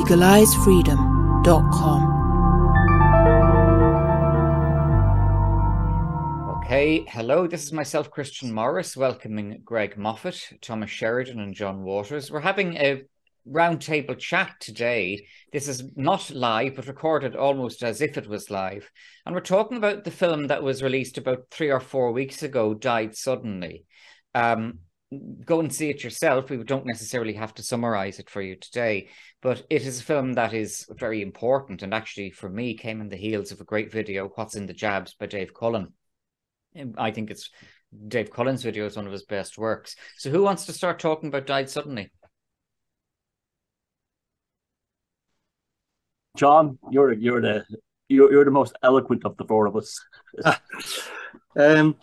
legalizefreedom.com. Okay, hello, this is myself, Christian Morris, welcoming Greg Moffitt, Thomas Sheridan and John Waters. We're having a roundtable chat today. This is not live, but recorded almost as if it was live. And we're talking about the film that was released about 3 or 4 weeks ago, Died Suddenly. Go and see it yourself. We don't necessarily have to summarize it for you today, but it is a film that is very important and actually, for me, came in the heels of a great video, What's in the Jabs by Dave Cullen. I think it's Dave Cullen's video is one of his best works. So who wants to start talking about Died Suddenly? John, you're the most eloquent of the four of us. I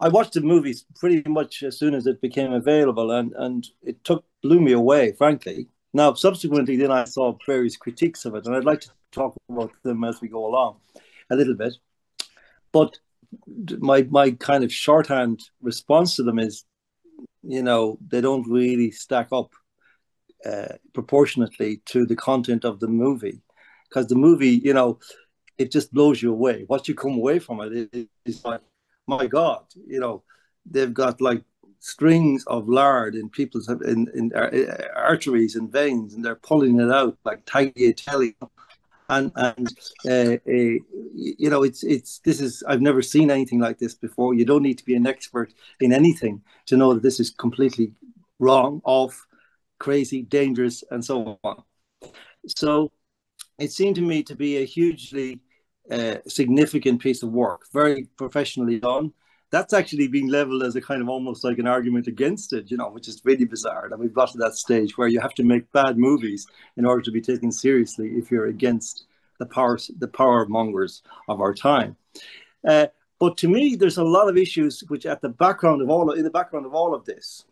watched the movies pretty much as soon as it became available, and it blew me away, frankly. Now, subsequently, then I saw various critiques of it, and I'd like to talk about them as we go along a little bit. But my kind of shorthand response to them is, they don't really stack up proportionately to the content of the movie, because the movie, it just blows you away. What you come away from it is like, my God, they've got like strings of lard in people's in arteries and veins, and they're pulling it out like tagliatelle. I've never seen anything like this before. You don't need to be an expert in anything to know that this is completely wrong, off, crazy, dangerous, and so on. So it seemed to me to be a hugely significant piece of work, very professionally done. That's actually being leveled as a kind of almost like an argument against it, which is really bizarre. And we've got to that stage where you have to make bad movies in order to be taken seriously if you're against the power mongers of our time. But to me, there's a lot of issues which in the background of all of this,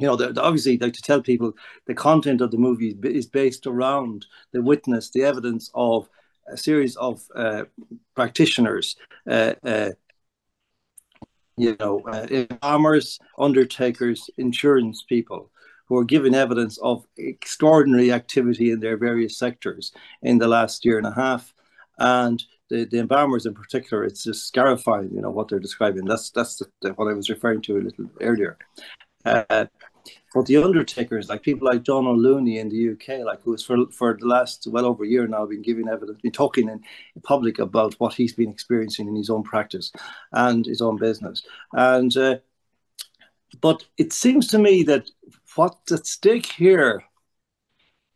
obviously, like, to tell people the content of the movie is based around the witness, the evidence of a series of practitioners, farmers, undertakers, insurance people, who are giving evidence of extraordinary activity in their various sectors in the last year and a half. And the embalmers in particular, it's just scarifying, what they're describing. That's what I was referring to a little earlier. But the undertakers, like people like John O'Looney in the UK, like who's for the last well over a year now been giving evidence, been talking in public about what he's been experiencing in his own practice and his own business. And but it seems to me that what's at stake here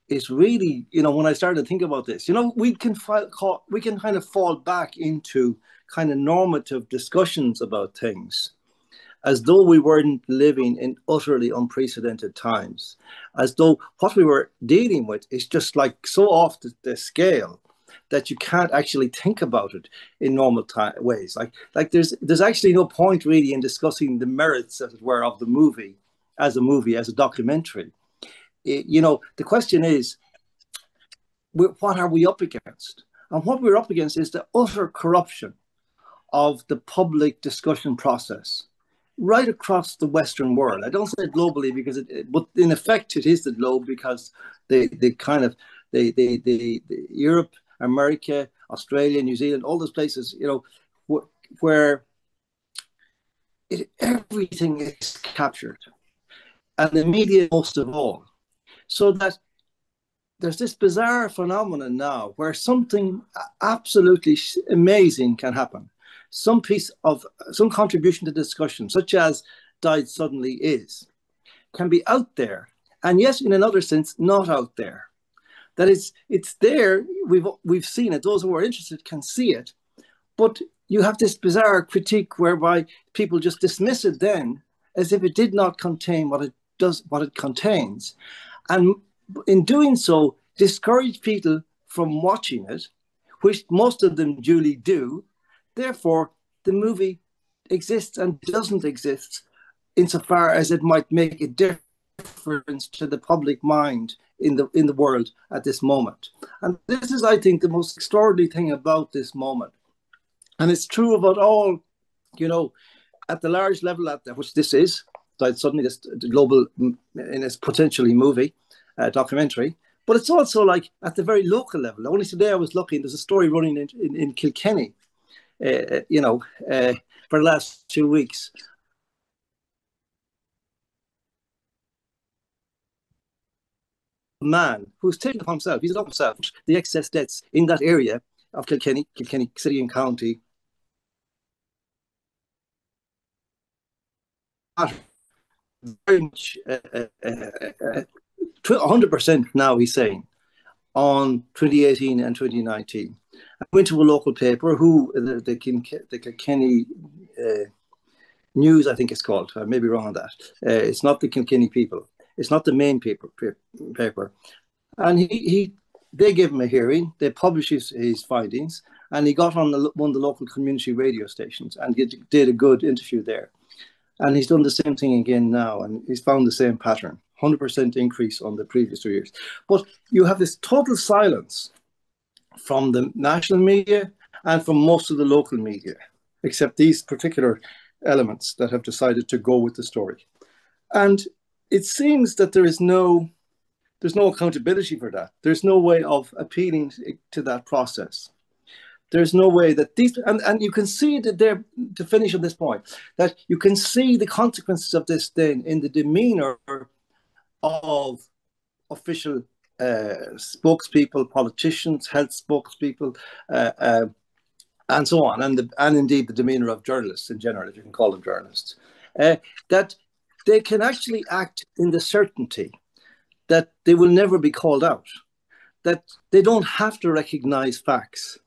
is really, when I started to think about this, we can kind of fall back into kind of normative discussions about things, as though we weren't living in utterly unprecedented times, as though what we were dealing with is just like so off the scale that you can't actually think about it in normal ways. Like there's actually no point really in discussing the merits, as it were, of the movie, as a documentary. The question is, what are we up against? And what we're up against is the utter corruption of the public discussion process right across the Western world. I don't say globally because but in effect it is the globe, because the Europe, America, Australia, New Zealand, all those places, where everything is captured, and the media most of all, so that there's this bizarre phenomenon now where something absolutely amazing can happen. Some contribution to discussion, such as Died Suddenly can be out there, and yet in another sense not out there. That it's there. We've seen it. Those who are interested can see it, but you have this bizarre critique whereby people just dismiss it then as if it did not contain what it contains, and in doing so discourage people from watching it, which most of them duly do. Therefore, the movie exists and doesn't exist insofar as it might make a difference to the public mind in the world at this moment. And this is, I think, the most extraordinary thing about this moment. And it's true about all, at the large level which this is, died suddenly. This global, in its potentially movie documentary. But it's also like at the very local level. Only today I was looking. There's a story running in Kilkenny, for the last 2 weeks. Man who's taken upon himself, he's not himself, the excess deaths in that area of Kilkenny City and County. Very much 100% now, he's saying, on 2018 and 2019. I went to a local paper, the Kilkenny News, I think it's called. I may be wrong on that. It's not the Kilkenny People. It's not the main paper. And they gave him a hearing. They published his findings, and he got on one of the local community radio stations and did a good interview there. And he's done the same thing again now, and he's found the same pattern, 100% increase on the previous 2 years. But you have this total silence from the national media and from most of the local media, except these particular elements that have decided to go with the story. And it seems that there's no accountability for that. There's no way of appealing to that process. There's no way that these, and you can see that there, to finish on this point, that you can see the consequences of this then in the demeanor of official spokespeople, politicians, health spokespeople, and so on, and indeed the demeanor of journalists in general, if you can call them journalists, that they can actually act in the certainty that they will never be called out, that they don't have to recognize facts.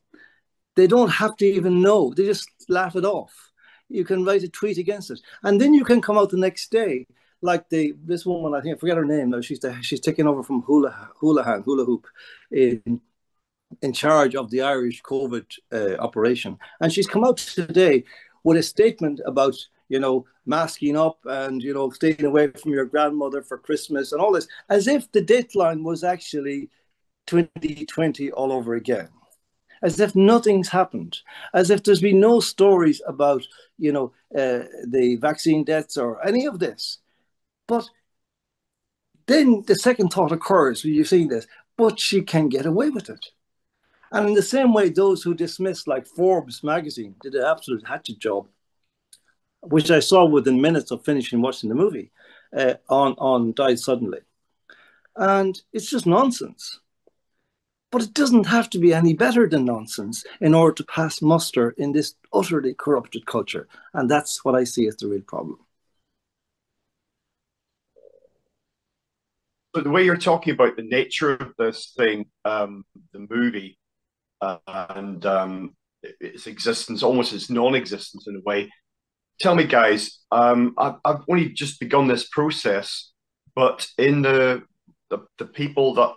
They don't have to even know. They just laugh it off. You can write a tweet against it. And then you can come out the next day, like this woman, I think, I forget her name now, she's taken over from hula hoop in charge of the Irish COVID operation. And she's come out today with a statement about, masking up and, staying away from your grandmother for Christmas and all this, as if the deadline was actually 2020 all over again. As if nothing's happened, as if there's been no stories about, the vaccine deaths or any of this. But then the second thought occurs when you've seen this, but she can get away with it. And in the same way, those who dismiss, like Forbes magazine, did an absolute hatchet job, which I saw within minutes of finishing watching the movie, on died suddenly. And it's just nonsense. But it doesn't have to be any better than nonsense in order to pass muster in this utterly corrupted culture. And that's what I see as the real problem. So the way you're talking about the nature of this thing, the movie, and its existence, almost its non-existence in a way. Tell me, guys, I've only just begun this process, but in the people that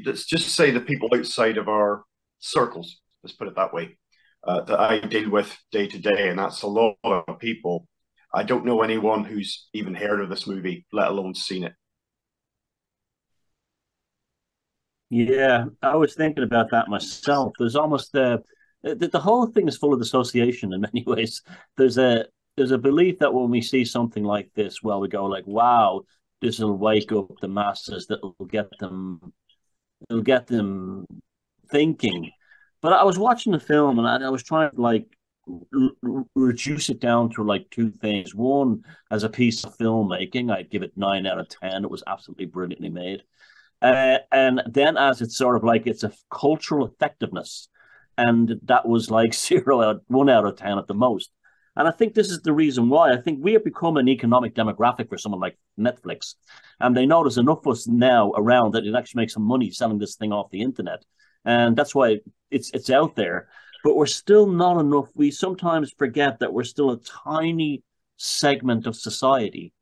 let's just say the people outside of our circles, let's put it that way, that I deal with day to day, and that's a lot of people. I don't know anyone who's even heard of this movie, let alone seen it. Yeah, I was thinking about that myself. There's almost the whole thing is full of association in many ways. There's a belief that when we see something like this, well, we go like, wow, this will wake up the masses, that will get them, it'll get them thinking. But I was watching the film and I was trying to like reduce it down to like two things. One, as a piece of filmmaking, I'd give it 9 out of 10. It was absolutely brilliantly made. And then as it's sort of like it's a cultural effectiveness, and that was like 1 out of 10 at the most. And I think this is the reason why. I think we have become an economic demographic for someone like Netflix, and they know there's enough of us now around that it actually makes some money selling this thing off the internet, and that's why it's out there. But we're still not enough. We sometimes forget that we're still a tiny segment of society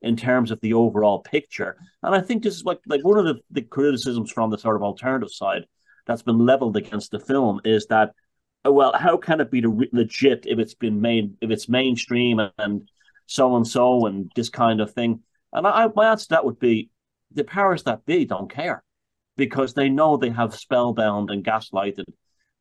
in terms of the overall picture. And I think this is like one of the criticisms from the sort of alternative side that's been leveled against the film is that, well, how can it be legit if it's been made, if it's mainstream and so and this kind of thing? And my answer to that would be the powers that be don't care, because they know they have spellbound and gaslighted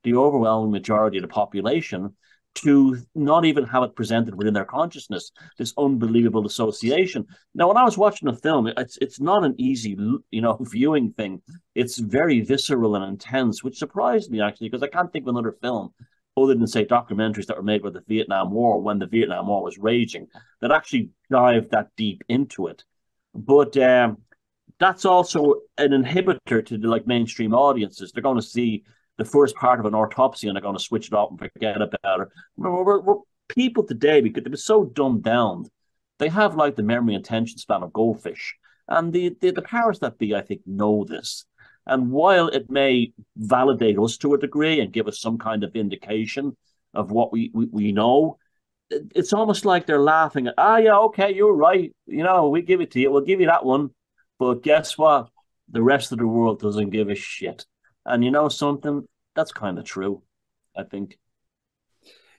the overwhelming majority of the population to not even have it presented within their consciousness, this unbelievable association. Now, when I was watching the film, it's not an easy, viewing thing. It's very visceral and intense, which surprised me, actually, because I can't think of another film other than, say, documentaries that were made about the Vietnam War when the Vietnam War was raging that actually dive that deep into it. But that's also an inhibitor to the mainstream audiences. They're going to see the first part of an autopsy and they're going to switch it off and forget about it. We're people today, because they've been so dumbed down, they have the memory and attention span of goldfish. And the powers that be, I think, know this. And while it may validate us to a degree and give us some kind of indication of what we know, it's almost like they're laughing at, yeah, okay, you're right. We give it to you. We'll give you that one. But guess what? The rest of the world doesn't give a shit. And something? That's kind of true, I think.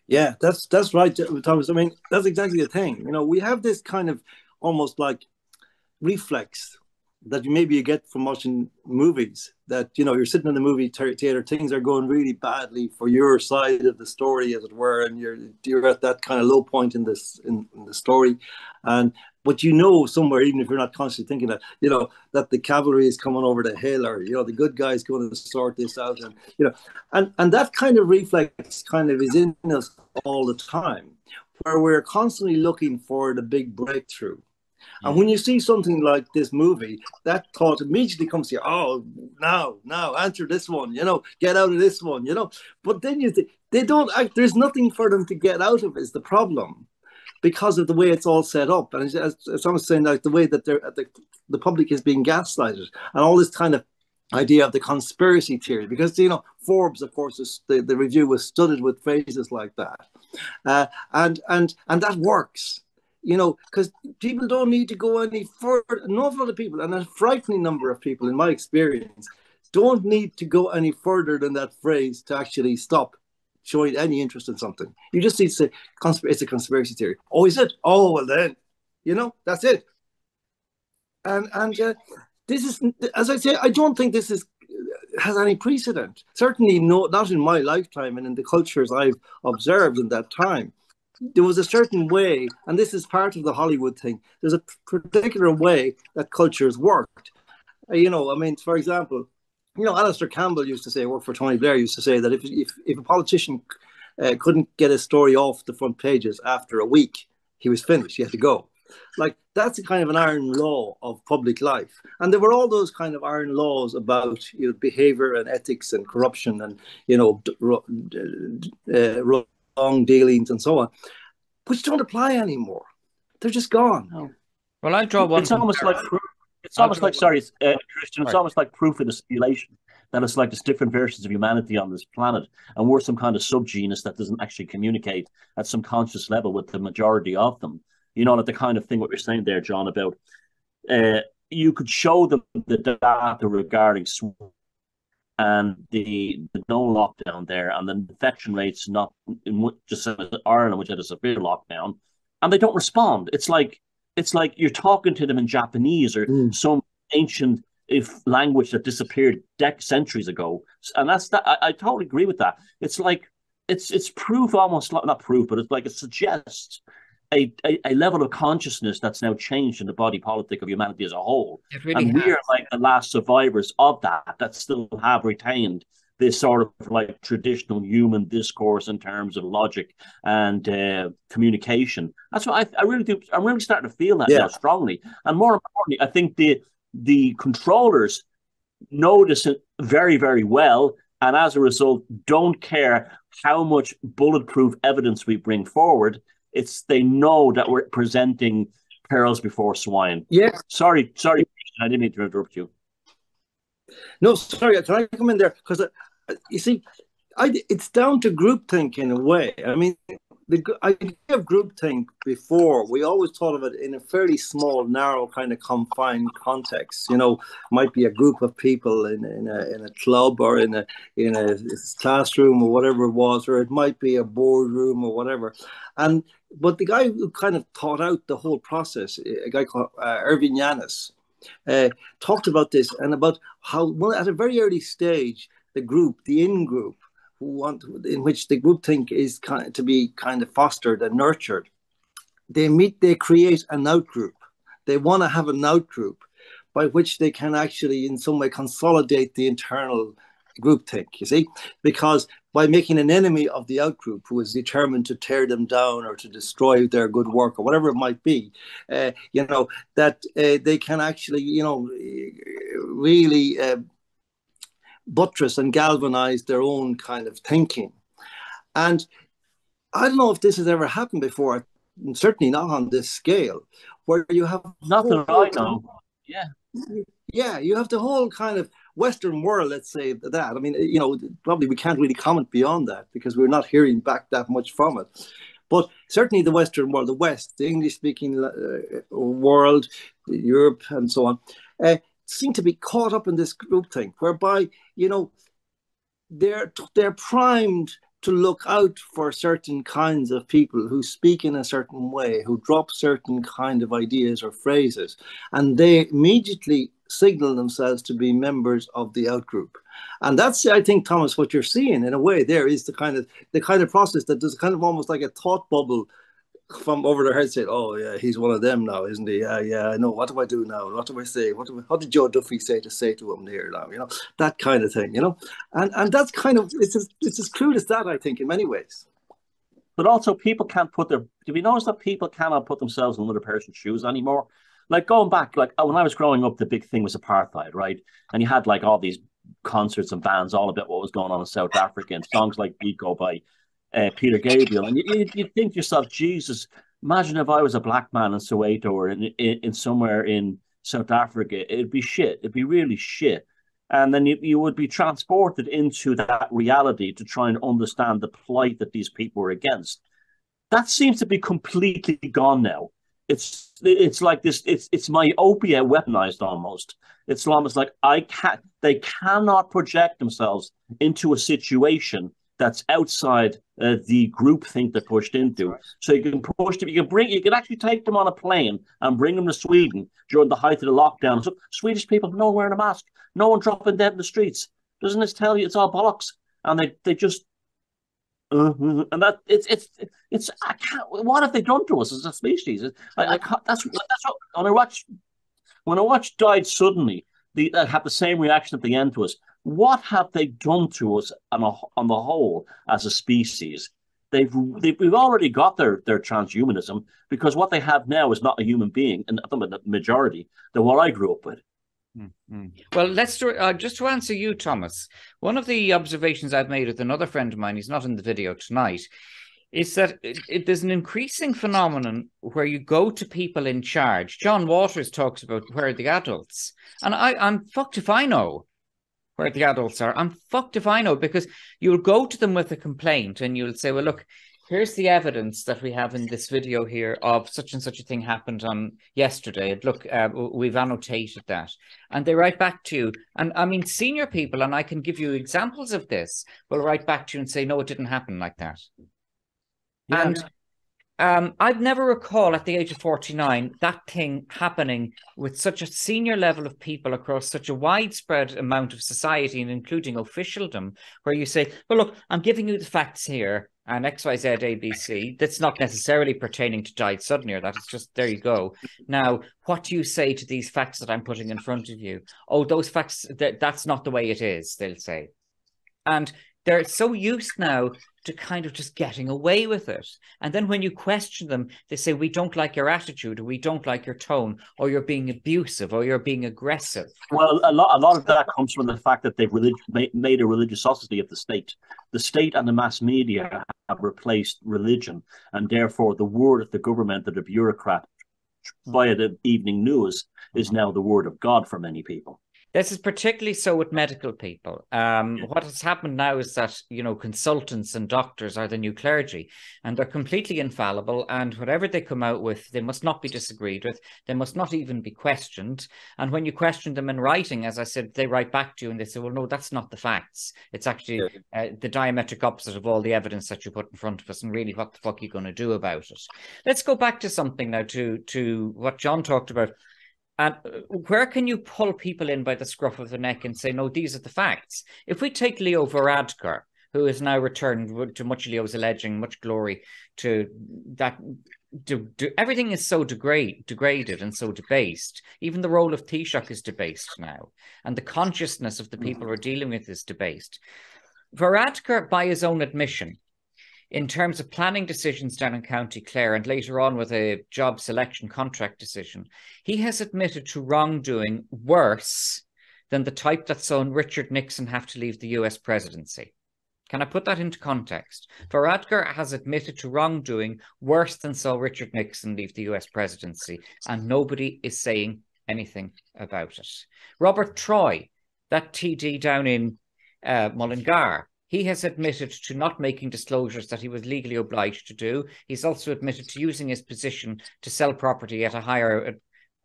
Yeah, that's right, Thomas. I mean, that's exactly the thing. We have this kind of almost reflex that maybe you get from watching movies, that you're sitting in the movie theater, things are going really badly for your side of the story, as it were, and you're at that kind of low point in the story, but somewhere, even if you're not constantly thinking that, that the cavalry is coming over the hill, or the good guy's going to sort this out, and that kind of reflex kind of is in us all the time, where we're constantly looking for the big breakthrough. And when you see something like this movie, that thought immediately comes to you, oh, now, answer this one, get out of this one, But then you think, they don't act, there's nothing for them to get out of is the problem, because of the way it's all set up. And as I was saying, the way that the public is being gaslighted, and all this kind of idea of the conspiracy theory, because, Forbes, of course, the review was studded with phrases like that. And that works. Because people don't need to go any further. An awful lot of people, and a frightening number of people, in my experience, don't need to go any further than that phrase to actually stop showing any interest in something. You just need to say, it's a conspiracy theory. Oh, is it? Oh, well then, that's it. And this is, as I say, I don't think this has any precedent. Certainly not in my lifetime and in the cultures I've observed in that time. There was a certain way, and this is part of the Hollywood thing, there's a particular way that cultures worked. For example, Alistair Campbell used to say, worked for Tony Blair, used to say that if a politician couldn't get a story off the front pages after a week, he was finished, he had to go. That's a kind of an iron law of public life. And there were all those kind of iron laws about behavior and ethics and corruption and, wrong dealings and so on, which don't apply anymore. They're just gone. Oh. Well, I draw one. It's almost like Christian. It's almost like proof of the simulation that it's there's different versions of humanity on this planet, and we're some kind of subgenus that doesn't actually communicate at some conscious level with the majority of them. Like the kind of thing what you're saying there, John, about you could show them the data regarding and the no lockdown there, and the infection rates not in just as Ireland, which had a severe lockdown, and they don't respond. It's like you're talking to them in Japanese or some ancient language that disappeared centuries ago, and that's that. I totally agree with that. It's it's proof, almost not proof, but it's it suggests a level of consciousness that's now changed in the body politic of humanity as a whole. Really and we are the last survivors of that still have retained this sort of traditional human discourse in terms of logic and communication. That's what I really do. I'm really starting to feel that now strongly. And more importantly, I think the controllers notice it very, very well, and as a result, don't care how much bulletproof evidence we bring forward. They know that we're presenting pearls before swine. Yeah. Sorry, I didn't mean to interrupt you. No, sorry. Can I come in there? Because you see, it's down to groupthink in a way. I mean, the idea of groupthink before, we always thought of it in a fairly small, narrow, kind of confined context. Might be a group of people in a club or in a classroom or whatever it was, or it might be a boardroom or whatever. But the guy who kind of thought out the whole process, a guy called Irving Yanis, talked about this and about how, at a very early stage, the in-group in which the groupthink is to be kind of fostered and nurtured, they create an outgroup. They want to have an outgroup by which they can actually in some way consolidate the internal groupthink, you see, because by making an enemy of the outgroup who is determined to tear them down or to destroy their good work or whatever it might be, that they can actually, really buttress and galvanize their own kind of thinking. And I don't know if this has ever happened before, certainly not on this scale, where you have nothing I know. Yeah, you have the whole kind of Western world, let's say that. I mean, probably we can't really comment beyond that because we're not hearing back that much from it. But certainly the Western world, the West, the English-speaking world, Europe and so on, seem to be caught up in this groupthink whereby, they're primed to look out for certain kinds of people who speak in a certain way, who drop certain kind of ideas or phrases, and they immediately signal themselves to be members of the outgroup. And that's, I think, Thomas, what you're seeing in a way there is the kind of process that does kind of almost like a thought bubble from over their head saying, oh yeah, he's one of them now, isn't he? Yeah, I know. What do I do now? What do I say? What did Joe Duffy say to him there now? That kind of thing, and that's kind of, it's as crude as that, I think, in many ways. But also people can't do we notice that people cannot put themselves in another person's shoes anymore? Like going back, like when I was growing up, the big thing was apartheid, right? And you had like all these concerts and bands all about what was going on in South Africa and songs like Biko by Peter Gabriel, and you think to yourself, Jesus, imagine if I was a black man in Soweto or in somewhere in South Africa. It'd be shit. It'd be really shit. And then you would be transported into that reality to try and understand the plight that these people were against. That seems to be completely gone now. It's like this. It's myopia weaponized almost. It's almost like they cannot project themselves into a situation that's outside the groupthink they're pushed into. So you can push them, you can actually take them on a plane and bring them to Sweden during the height of the lockdown. So Swedish people, no one wearing a mask, no one dropping dead in the streets. Doesn't this tell you it's all bollocks? And they just, and that it's I can't. What have they done to us as a species? I can't, that's what when I watch Died Suddenly, they have the same reaction at the end to us. What have they done to us on the whole as a species? We've already got their transhumanism, because what they have now is not a human being, and the majority than what I grew up with. Mm-hmm. Well, let's just to answer you, Thomas. One of the observations I've made with another friend of mine, he's not in the video tonight, is that there's an increasing phenomenon where you go to people in charge. John Waters talks about where are the adults, and I'm fucked if I know where the adults are. I'm fucked if I know, because you'll go to them with a complaint and you'll say, well, look, here's the evidence that we have in this video here of such and such a thing happened on yesterday. And look, we've annotated that. And they write back to you. And I mean, senior people, and I can give you examples of this, will write back to you and say, no, it didn't happen like that. Yeah. And I'd never recall at the age of 49 that thing happening with such a senior level of people across such a widespread amount of society, and including officialdom, where you say, well, look, I'm giving you the facts here and XYZ ABC. That's not necessarily pertaining to Died Suddenly or that. It's just, there you go. Now, what do you say to these facts that I'm putting in front of you? Oh, those facts, that's not the way it is, they'll say. And they're so used now to kind of just getting away with it. And then when you question them, they say, we don't like your attitude, or we don't like your tone, or you're being abusive, or you're being aggressive. Well, a lot of that comes from the fact that they've made a religiosity of the state. The state and the mass media have replaced religion, and therefore the word of the government, of the bureaucrat, via the evening news, is now the word of God for many people. This is particularly so with medical people. What has happened now is that, consultants and doctors are the new clergy, and they're completely infallible, and whatever they come out with, they must not be disagreed with. They must not even be questioned. And when you question them in writing, as I said, they write back to you and they say, well, no, that's not the facts. It's actually the diametric opposite of all the evidence that you put in front of us, and really what the fuck are you going to do about it? Let's go back to something now, to what John talked about. And where can you pull people in by the scruff of the neck and say, no, these are the facts? If we take Leo Varadkar, who has now returned to much Leo's alleging, much glory to that. Everything is so degraded and so debased. Even the role of Taoiseach is debased now, and the consciousness of the people we're dealing with is debased. Varadkar, by his own admission, in terms of planning decisions down in County Clare and later on with a job selection contract decision, he has admitted to wrongdoing worse than the type that saw Richard Nixon have to leave the US presidency. Can I put that into context? Varadkar has admitted to wrongdoing worse than saw Richard Nixon leave the US presidency, and nobody is saying anything about it. Robert Troy, that TD down in Mullingar, he has admitted to not making disclosures that he was legally obliged to do. He's also admitted to using his position to sell property at a higher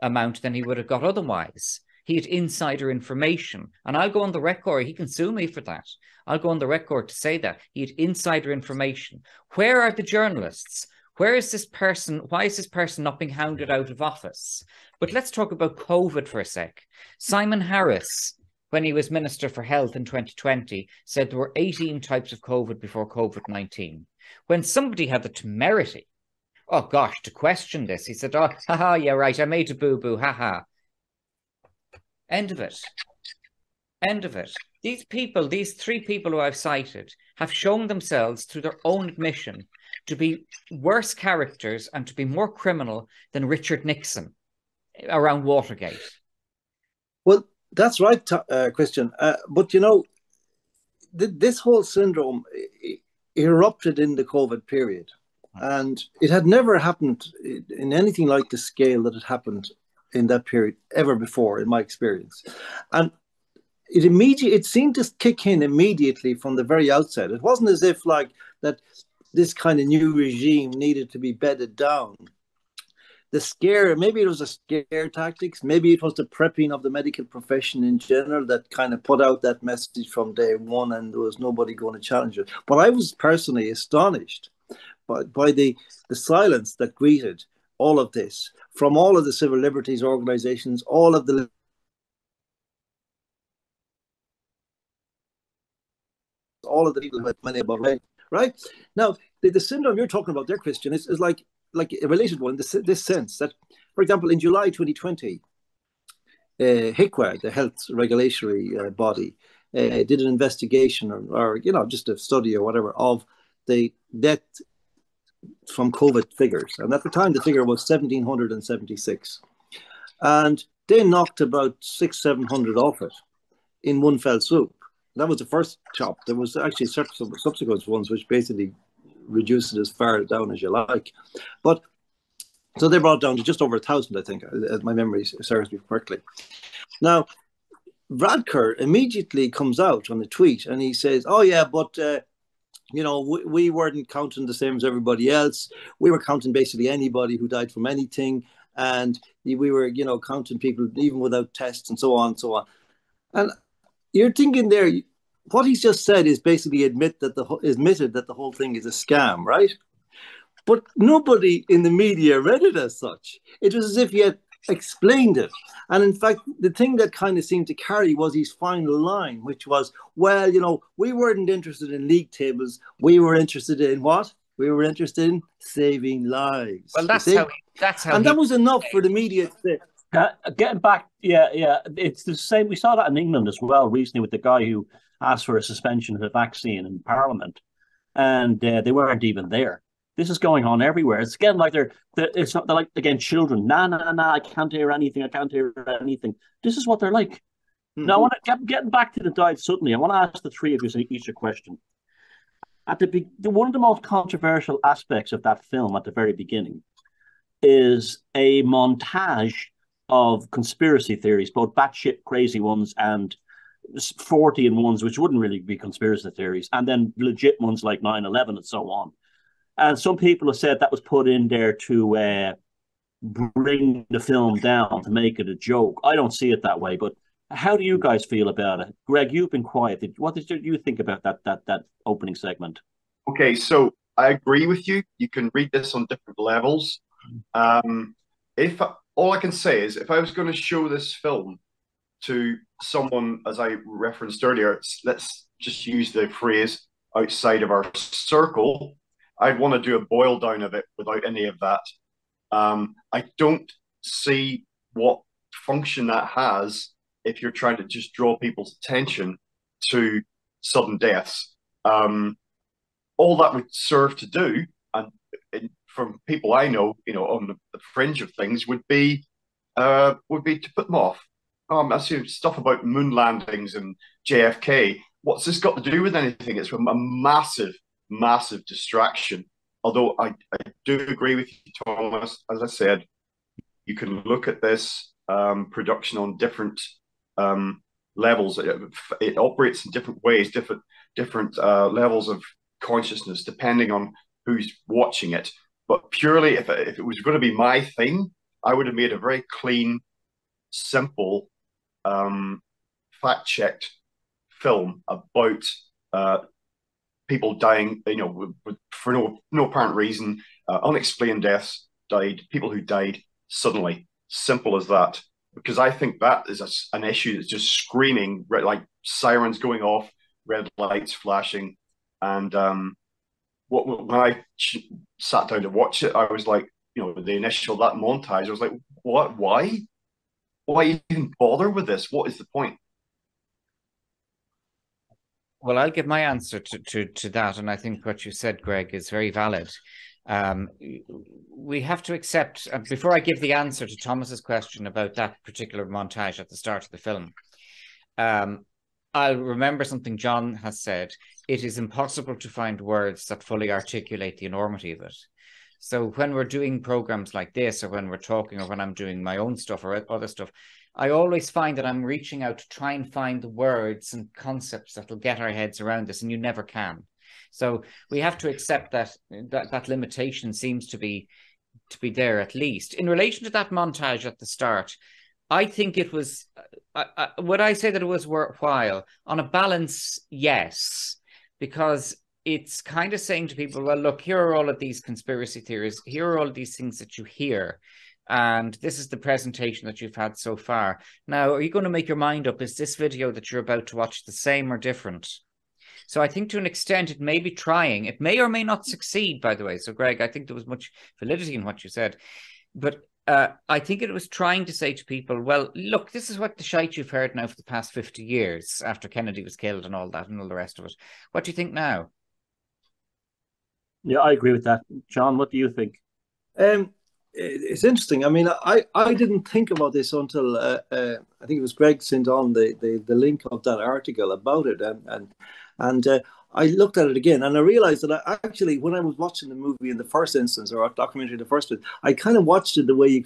amount than he would have got otherwise. He had insider information, and I'll go on the record. He can sue me for that. I'll go on the record to say that. He had insider information. Where are the journalists? Where is this person? Why is this person not being hounded out of office? But let's talk about COVID for a sec. Simon Harris, when he was Minister for Health in 2020, said there were 18 types of COVID before COVID-19. When somebody had the temerity, oh gosh, to question this, he said, oh, haha, yeah, right, I made a boo-boo, haha. End of it. End of it. These people, these three people who I've cited, have shown themselves through their own admission to be worse characters and to be more criminal than Richard Nixon around Watergate. Well, that's right, Christian. But, you know, this whole syndrome erupted in the COVID period. And it had never happened in anything like the scale that it happened in that period ever before, in my experience. And it seemed to kick in immediately from the very outset. It wasn't as if like that this kind of new regime needed to be bedded down. The scare, maybe it was a scare tactics, maybe it was the prepping of the medical profession in general that kind of put out that message from day one, and there was nobody going to challenge it. But I was personally astonished by the silence that greeted all of this from all of the civil liberties organizations, all of the people who had money about rain, right? Now, the syndrome you're talking about there, Christian, is like a related one in this sense that, for example, in July 2020, HICWA, the health regulatory body, did an investigation or, you know, just a study or whatever of the death from COVID figures. And at the time, the figure was 1,776. And they knocked about 600-700 off it in one fell swoop. That was the first chop. There was actually subsequent ones which basically reduced it as far down as you like. But so they brought it down to just over 1,000, I think, as my memory serves me correctly. Now, Varadkar immediately comes out on a tweet and he says, oh yeah, but you know, we weren't counting the same as everybody else. We were counting basically anybody who died from anything. And we were, you know, counting people even without tests and so on and so on. And you're thinking there, what he's just said is basically admitted that the whole thing is a scam, right? But nobody in the media read it as such. It was as if he had explained it. And in fact, the thing that kind of seemed to carry was his final line, which was, well, you know, we weren't interested in league tables. We were interested in what? We were interested in saving lives. Well, that's how and that was enough for the media to say. Getting back, yeah, it's the same. We saw that in England as well recently with the guy who asked for a suspension of the vaccine in Parliament, and they weren't even there. This is going on everywhere. It's again like they're like again children. Nah, I can't hear anything. I can't hear anything. This is what they're like. Mm-hmm. Now, I want to getting back to the died suddenly. I want to ask the three of you each a question. At one of the most controversial aspects of that film at the very beginning is a montage of conspiracy theories, both batshit crazy ones and 40 ones which wouldn't really be conspiracy theories, and then legit ones like 9/11 and so on. And some people have said that was put in there to bring the film down, to make it a joke. I don't see it that way, but how do you guys feel about it? Greg, you've been quiet. What did you think about that opening segment? Okay, so I agree with you. You can read this on different levels. If all I can say is, if I was going to show this film to someone, as I referenced earlier, let's just use the phrase outside of our circle, I'd want to do a boil down of it without any of that. I don't see what function that has if you're trying to just draw people's attention to sudden deaths. All that would serve to do, and from people I know, on the fringe of things, would be to put them off. I see stuff about moon landings and JFK. What's this got to do with anything? It's a massive, massive distraction. Although I do agree with you, Thomas. As I said, you can look at this production on different levels. It operates in different ways, different levels of consciousness, depending on who's watching it. But purely, if it was going to be my thing, I would have made a very clean, simple, fact-checked film about people dying, for no apparent reason, unexplained deaths, people who died suddenly. Simple as that. Because I think that is an issue that's just screaming, like sirens going off, red lights flashing. And when I sat down to watch it, I was like, that montage, I was like, what? Why? Why even bother with this? What is the point? Well, I'll give my answer to that, and I think what you said, Greg, is very valid. We have to accept, before I give the answer to Thomas's question about that particular montage at the start of the film, I'll remember something John has said. It is impossible to find words that fully articulate the enormity of it. So when we're doing programs like this, or when we're talking, or when I'm doing my own stuff or other stuff, I always find that I'm reaching out to try and find the words and concepts that will get our heads around this, and you never can. So we have to accept that limitation seems to be there, at least. In relation to that montage at the start, I think it was, would I say that it was worthwhile? On a balance, yes, because it's kind of saying to people, well, look, here are all of these conspiracy theories. Here are all of these things that you hear. And this is the presentation that you've had so far. Now, are you going to make your mind up? Is this video that you're about to watch the same or different? So I think to an extent it may be trying. It may or may not succeed, by the way. So, Greg, I think there was much validity in what you said. But I think it was trying to say to people, well, look, this is what the shite you've heard now for the past 50 years after Kennedy was killed and all that and all the rest of it. What do you think now? Yeah, I agree with that. John, what do you think? It's interesting. I mean, I didn't think about this until I think it was Greg sent on the link of that article about it, and I looked at it again, and I realized that actually, when I was watching the movie in the first instance, or a documentary in the first one, I kind of watched it the way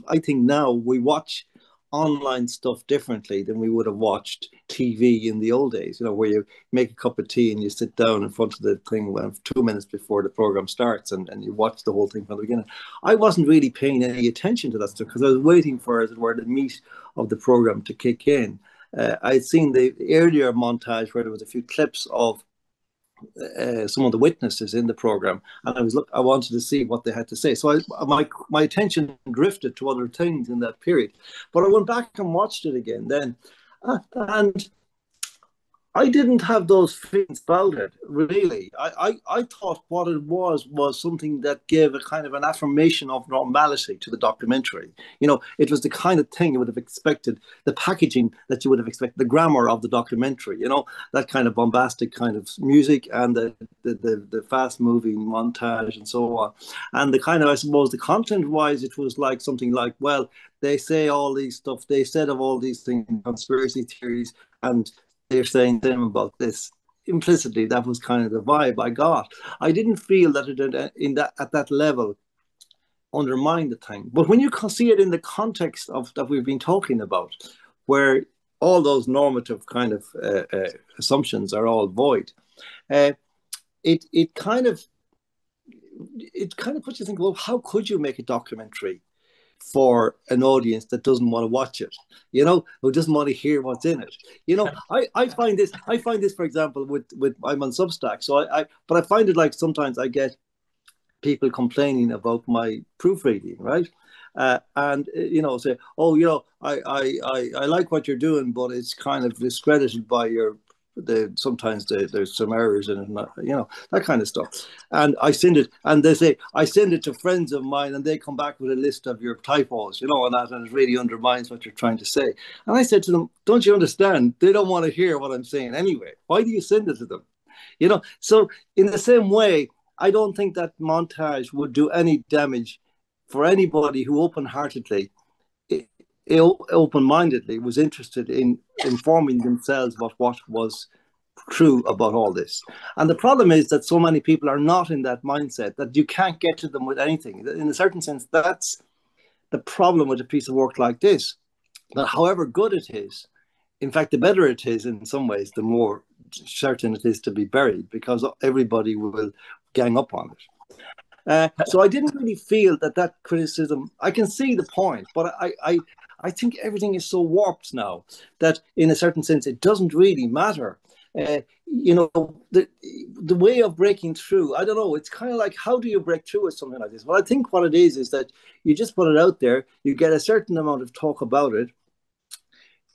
I think now we watch online stuff differently than we would have watched TV in the old days, where you make a cup of tea and you sit down in front of the thing 2 minutes before the program starts and you watch the whole thing from the beginning. I wasn't really paying any attention to that stuff because I was waiting for, as it were, the meat of the program to kick in. I'd seen the earlier montage where there was a few clips of some of the witnesses in the program, and I wanted to see what they had to say. So my attention drifted to other things in that period. But I went back and watched it again then, and I didn't have those feelings about it, really. I thought what it was something that gave a kind of an affirmation of normality to the documentary. It was the kind of thing you would have expected, the packaging that you would have expected, the grammar of the documentary, that kind of bombastic kind of music and the fast-moving montage and so on. And the kind of, I suppose, the content-wise, it was like something like, well, they say all these stuff, they said of all these things, conspiracy theories, and they're saying them about this. Implicitly, that was kind of the vibe I got. I didn't feel that it at that level undermined the thing. But when you see it in the context of that we've been talking about, where all those normative kind of assumptions are all void, it kind of puts you think, well, how could you make a documentary for an audience that doesn't want to watch it, who doesn't want to hear what's in it? I find this, for example, with I'm on Substack, but I find it like sometimes I get people complaining about my proofreading, right? And say, oh, I like what you're doing, but it's kind of discredited by your sometimes there's some errors in it, that kind of stuff. And I send it, and they say I send it to friends of mine, and they come back with a list of your typos, and that, and it really undermines what you're trying to say. And I said to them, "Don't you understand? They don't want to hear what I'm saying anyway. Why do you send it to them?" So in the same way, I don't think that montage would do any damage for anybody who open-mindedly was interested in informing themselves about what was true about all this. And the problem is that so many people are not in that mindset that you can't get to them with anything. In a certain sense, that's the problem with a piece of work like this, that however good it is, in fact, the better it is in some ways, the more certain it is to be buried, because everybody will gang up on it. So I didn't really feel that criticism, I can see the point, but I think everything is so warped now that in a certain sense, it doesn't really matter. The way of breaking through, I don't know, it's kind of like, how do you break through with something like this? Well, I think what it is that you just put it out there, you get a certain amount of talk about it,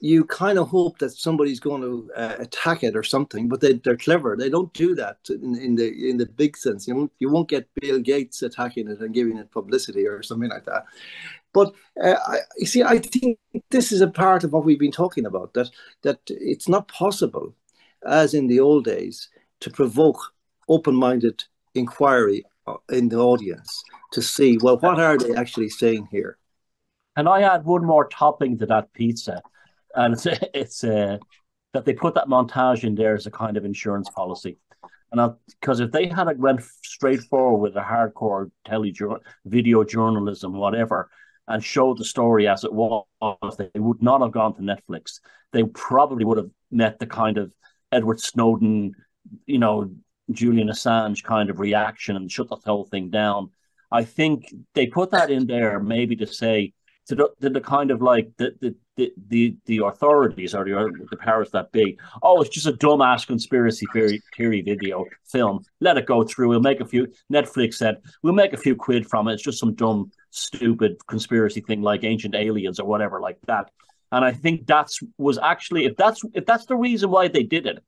you kind of hope that somebody's going to attack it or something, but they're clever. They don't do that in the big sense. You won't get Bill Gates attacking it and giving it publicity or something like that. But I think this is a part of what we've been talking about, that it's not possible, as in the old days, to provoke open-minded inquiry in the audience to see, well, what are they actually saying here? And I add one more topping to that pizza. And it's that they put that montage in there as a kind of insurance policy. And because if they had went straight forward with a hardcore video journalism, whatever, and showed the story as it was, they would not have gone to Netflix. They probably would have met the kind of Edward Snowden, Julian Assange kind of reaction and shut the whole thing down. I think they put that in there maybe to say to the kind of like the authorities or the powers that be, oh, it's just a dumbass conspiracy theory video film. Let it go through. Netflix said, we'll make a few quid from it. It's just some dumb, stupid conspiracy thing like Ancient Aliens or whatever like that. And I think was actually, if that's the reason why they did it,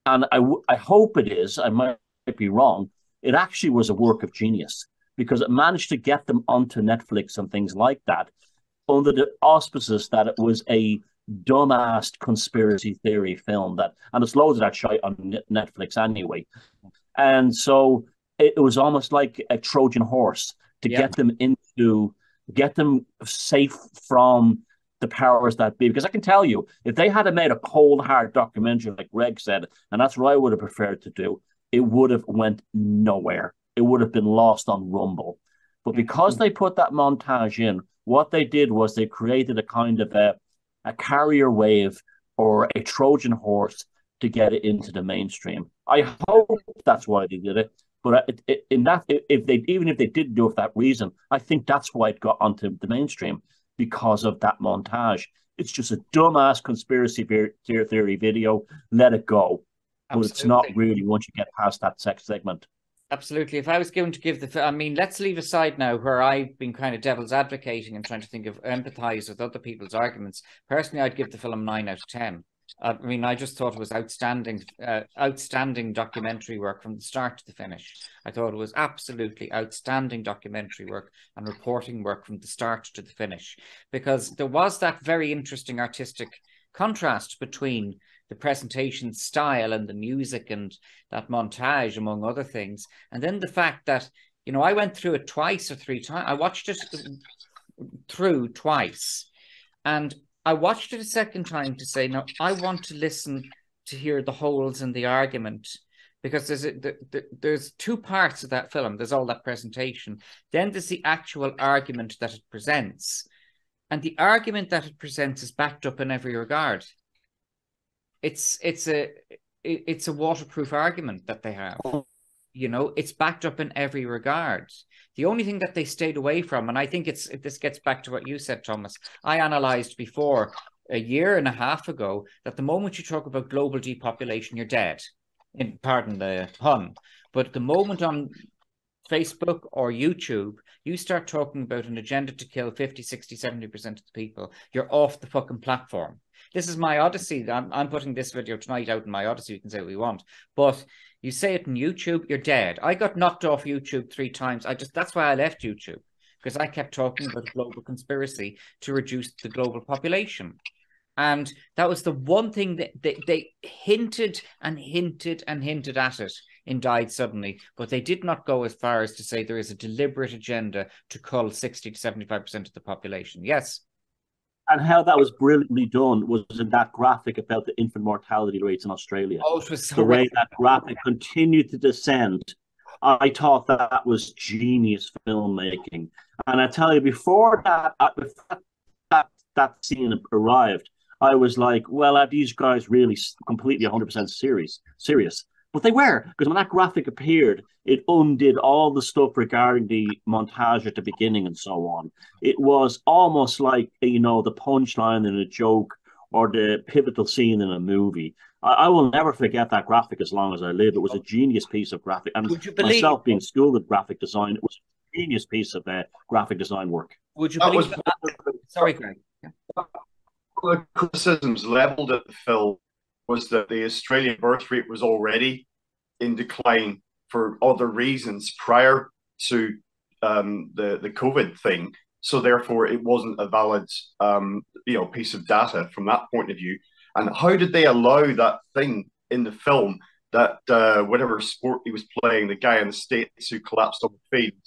and I hope it is, I might be wrong, it actually was a work of genius, because it managed to get them onto Netflix and things like that under the auspices that it was a dumbass conspiracy theory film, and it's loads of that shit on Netflix anyway. And so it was almost like a Trojan horse to get them safe from the powers that be. Because I can tell you, if they had made a cold hard documentary like Greg said, and that's what I would have preferred to do, it would have went nowhere. It would have been lost on Rumble. But because they put that montage in, what they did was they created a kind of a carrier wave or a Trojan horse to get it into the mainstream. I hope that's why they did it. But even if they didn't do it for that reason, I think that's why it got onto the mainstream, because of that montage. It's just a dumbass conspiracy theory video. Let it go. Absolutely. But it's not really once you get past that sex segment. Absolutely. If I was going to give let's leave aside now where I've been kind of devil's advocating and trying to empathize with other people's arguments. Personally, I'd give the film 9 out of 10. I just thought it was outstanding documentary work from the start to the finish. I thought it was absolutely outstanding documentary work and reporting work from the start to the finish, because there was that very interesting artistic contrast between the presentation style and the music and that montage, among other things. And then the fact that, I went through it twice or 3 times. I watched it through twice. And I watched it a second time to say, no, I want to listen to hear the holes in the argument, because there's 2 parts of that film. There's all that presentation. Then there's the actual argument that it presents. And the argument that it presents is backed up in every regard. It's a waterproof argument that they have. It's backed up in every regard. The only thing that they stayed away from, and I think this gets back to what you said, Thomas, I analysed before, a year and a half ago, that the moment you talk about global depopulation, you're dead. Pardon the pun. But the moment on Facebook or YouTube, You start talking about an agenda to kill 50, 60, 70% of the people, you're off the fucking platform. This is my Odyssey. I'm putting this video tonight out in my Odyssey. We can say what we want. But you say it on YouTube, you're dead. I got knocked off YouTube 3 times. That's why I left YouTube, because I kept talking about a global conspiracy to reduce the global population. And that was the one thing that they hinted and hinted and hinted at it in Died Suddenly, but they did not go as far as to say there is a deliberate agenda to cull 60 to 75% of the population. Yes. And how that was brilliantly done was in that graphic about the infant mortality rates in Australia. Oh, it was so the way that graphic continued to descend. I thought that was genius filmmaking. And I tell you, before that scene arrived, I was like, well, are these guys really completely 100% serious? But they were, because when that graphic appeared, it undid all the stuff regarding the montage at the beginning and so on. It was almost like, you know, the punchline in a joke or the pivotal scene in a movie. I will never forget that graphic as long as I live. It was a genius piece of graphic. And myself being schooled in graphic design, it was a genius piece of graphic design work. Would you believe that? Sorry, Greg. Yeah. One of the criticisms leveled at the film was that the Australian birth rate was already in decline for other reasons prior to the COVID thing. So therefore, it wasn't a valid piece of data from that point of view. And how did they allow that thing in the film that whatever sport he was playing, the guy in the States who collapsed on the field,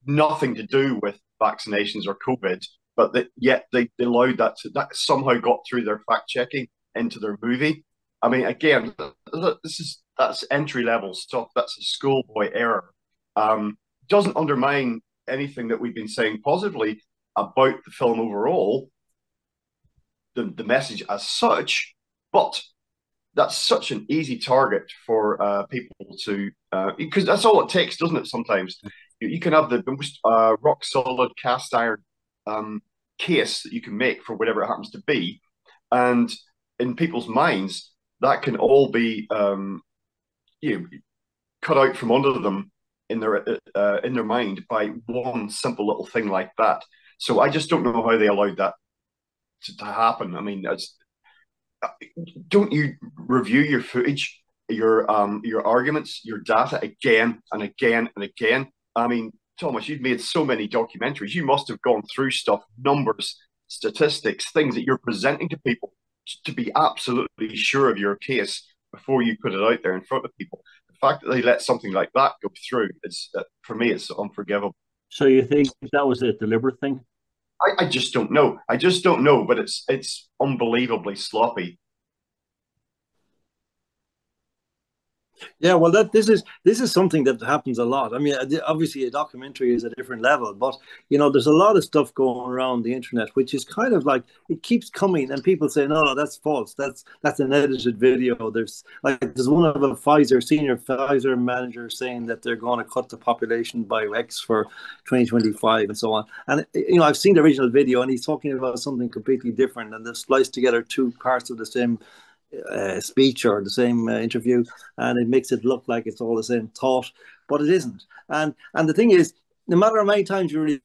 nothing to do with vaccinations or COVID, but yet they allowed that somehow got through their fact checking into their movie. I mean, again, that's entry level stuff. That's a schoolboy error. Doesn't undermine anything that we've been saying positively about the film overall, the message as such, but that's such an easy target for people to, because that's all it takes, doesn't it? Sometimes you can have the most rock solid cast iron case that you can make for whatever it happens to be, and in people's minds that can all be cut out from under them in their mind by one simple little thing like that. So I just don't know how they allowed that to happen. I mean, don't you review your footage, your arguments, your data again and again and again? I mean, Thomas, you've made so many documentaries. You must have gone through stuff, numbers, statistics, things that you're presenting to people to be absolutely sure of your case before you put it out there in front of people. The fact that they let something like that go through, for me, it's unforgivable. So you think that was a deliberate thing? I just don't know. I just don't know, but it's unbelievably sloppy. Yeah, well, this is something that happens a lot. I mean, obviously, a documentary is a different level, but there's a lot of stuff going around the internet, which is kind of like it keeps coming, and people say, no, that's false. That's an edited video. There's one of a senior Pfizer manager saying that they're going to cut the population by X for 2025 and so on. And I've seen the original video, and he's talking about something completely different, and they've spliced together two parts of the same speech or the same interview, and it makes it look like it's all the same thought, but it isn't. And the thing is, no matter how many times you really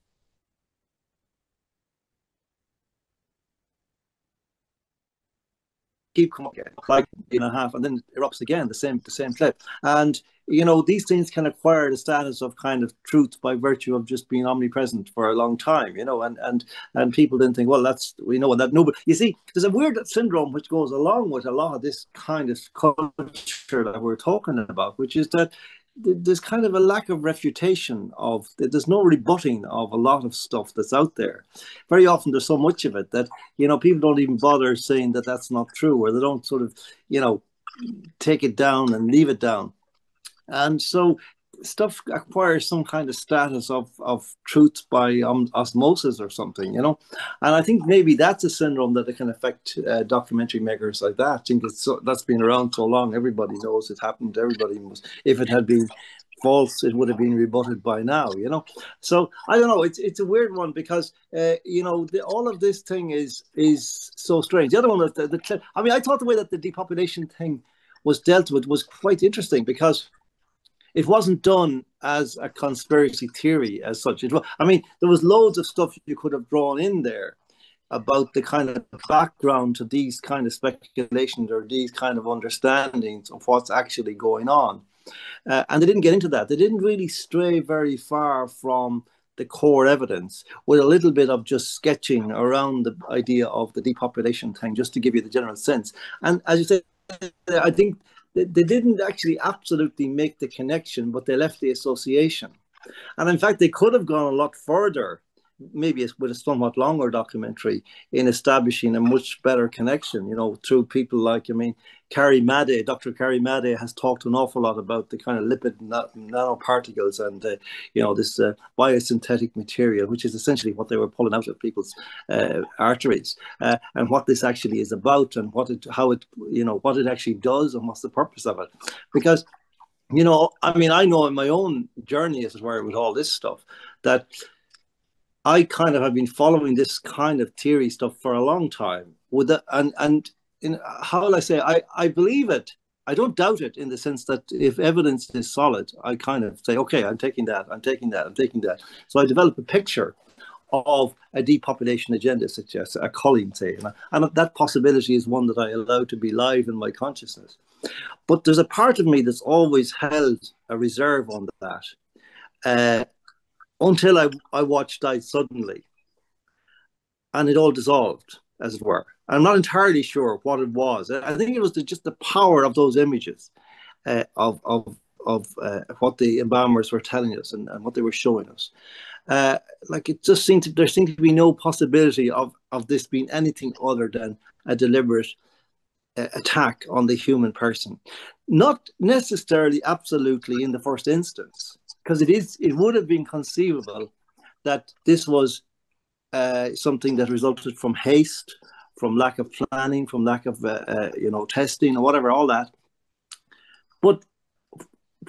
keep coming up like and a half, and then it erupts again, the same clip. And these things can acquire the status of kind of truth by virtue of just being omnipresent for a long time, and people then think, well, we know that. No, but you see, there's a weird syndrome which goes along with a lot of this kind of culture that we're talking about, which is that there's kind of a lack of refutation there's no rebutting of a lot of stuff that's out there. Very often there's so much of it that, people don't even bother saying that that's not true, or they don't sort of, take it down and leave it down. And so stuff acquires some kind of status of truth by osmosis or something, And I think maybe that's a syndrome that it can affect documentary makers like that. I think that's been around so long. Everybody knows it happened. Everybody must. If it had been false, it would have been rebutted by now, So I don't know. It's a weird one because all of this thing is so strange. The other one, the clip. I mean, I thought the way that the depopulation thing was dealt with was quite interesting because it wasn't done as a conspiracy theory as such. I mean, there was loads of stuff you could have drawn in there about the kind of background to these kind of speculations or these kind of understandings of what's actually going on. And they didn't get into that. They didn't really stray very far from the core evidence, with a little bit of just sketching around the idea of the depopulation thing, just to give you the general sense. And as you say, I think they didn't actually absolutely make the connection, but they left the association. And in fact, they could have gone a lot further, maybe with a somewhat longer documentary, in establishing a much better connection, you know, through people like, I mean, Dr. Carrie Madej has talked an awful lot about the kind of lipid nanoparticles and, you know, this biosynthetic material, which is essentially what they were pulling out of people's arteries, and what this actually is about, and what it actually does, and what's the purpose of it. Because, you know, I mean, I know in my own journey, as it were, with all this stuff, that I kind of have been following this kind of theory stuff for a long time. How will I say? I believe it. I don't doubt it, in the sense that if evidence is solid, I kind of say, okay, I'm taking that. So I develop a picture of a depopulation agenda, such as a Colleen, say, and that possibility is one that I allow to be live in my consciousness. But there's a part of me that's always held a reserve on that. Until I watched Died Suddenly, and it all dissolved, as it were. I'm not entirely sure what it was. I think it was just the power of those images, of what the embalmers were telling us and what they were showing us. Like, it just there seemed to be no possibility of this being anything other than a deliberate attack on the human person. Not necessarily absolutely in the first instance, because it would have been conceivable that this was something that resulted from haste, from lack of planning, from lack of testing or whatever, all that. But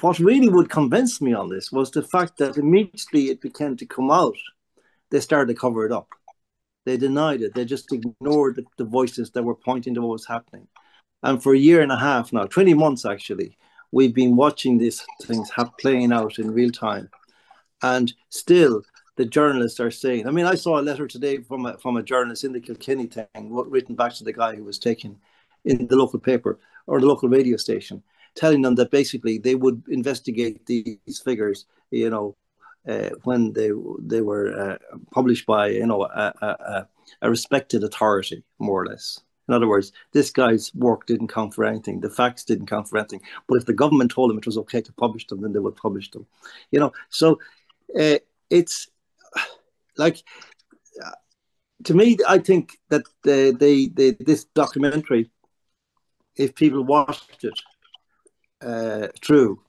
what really would convince me on this was the fact that immediately it began to come out, they started to cover it up. They denied it. They just ignored the voices that were pointing to what was happening. And for a year and a half now, 20 months actually, we've been watching these things playing out in real time. And still, the journalists are saying, I mean, I saw a letter today from a journalist in the Kilkenny thing, written back to the guy who was taken in the local paper or the local radio station, telling them that basically they would investigate these figures, you know, when they were published by, you know, a respected authority, more or less. In other words, this guy's work didn't count for anything. The facts didn't count for anything. But if the government told them it was okay to publish them, then they would publish them. You know, so it's like, to me, I think that this documentary, if people watched it through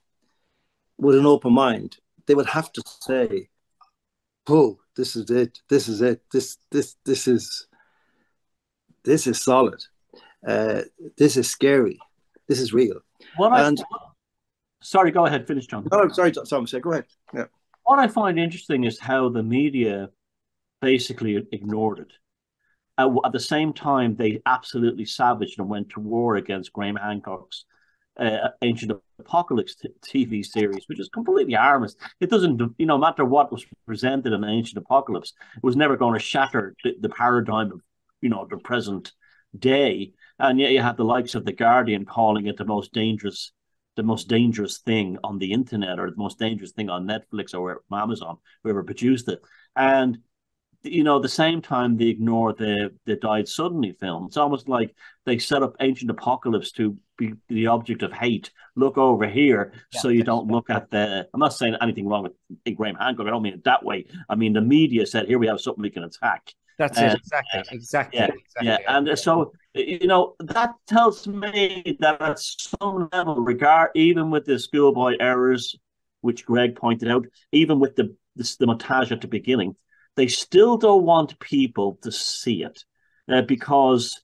with an open mind, they would have to say, "Oh, this is it. This is it. This is solid. This is scary. This is real." Sorry, go ahead. Finish, John. No, sorry, Tom. Go ahead. Yeah. What I find interesting is how the media basically ignored it. At the same time, they absolutely savaged and went to war against Graham Hancock's Ancient Apocalypse TV series, which is completely harmless. It doesn't, no matter what was presented in Ancient Apocalypse, it was never going to shatter the paradigm of, the present day. And yet you have the likes of The Guardian calling it the most dangerous thing on the internet, or the most dangerous thing on Netflix or Amazon, whoever produced it. And the same time they ignore the Died Suddenly film. It's almost like they set up Ancient Apocalypse to be the object of hate. Look over here, so you don't look at the... I'm not saying anything wrong with Graham Hancock. I don't mean it that way. I mean, the media said, here we have something we can attack. That's it, exactly. Yeah. And so, that tells me that at some level, even with the schoolboy errors, which Greg pointed out, even with the montage at the beginning, they still don't want people to see it because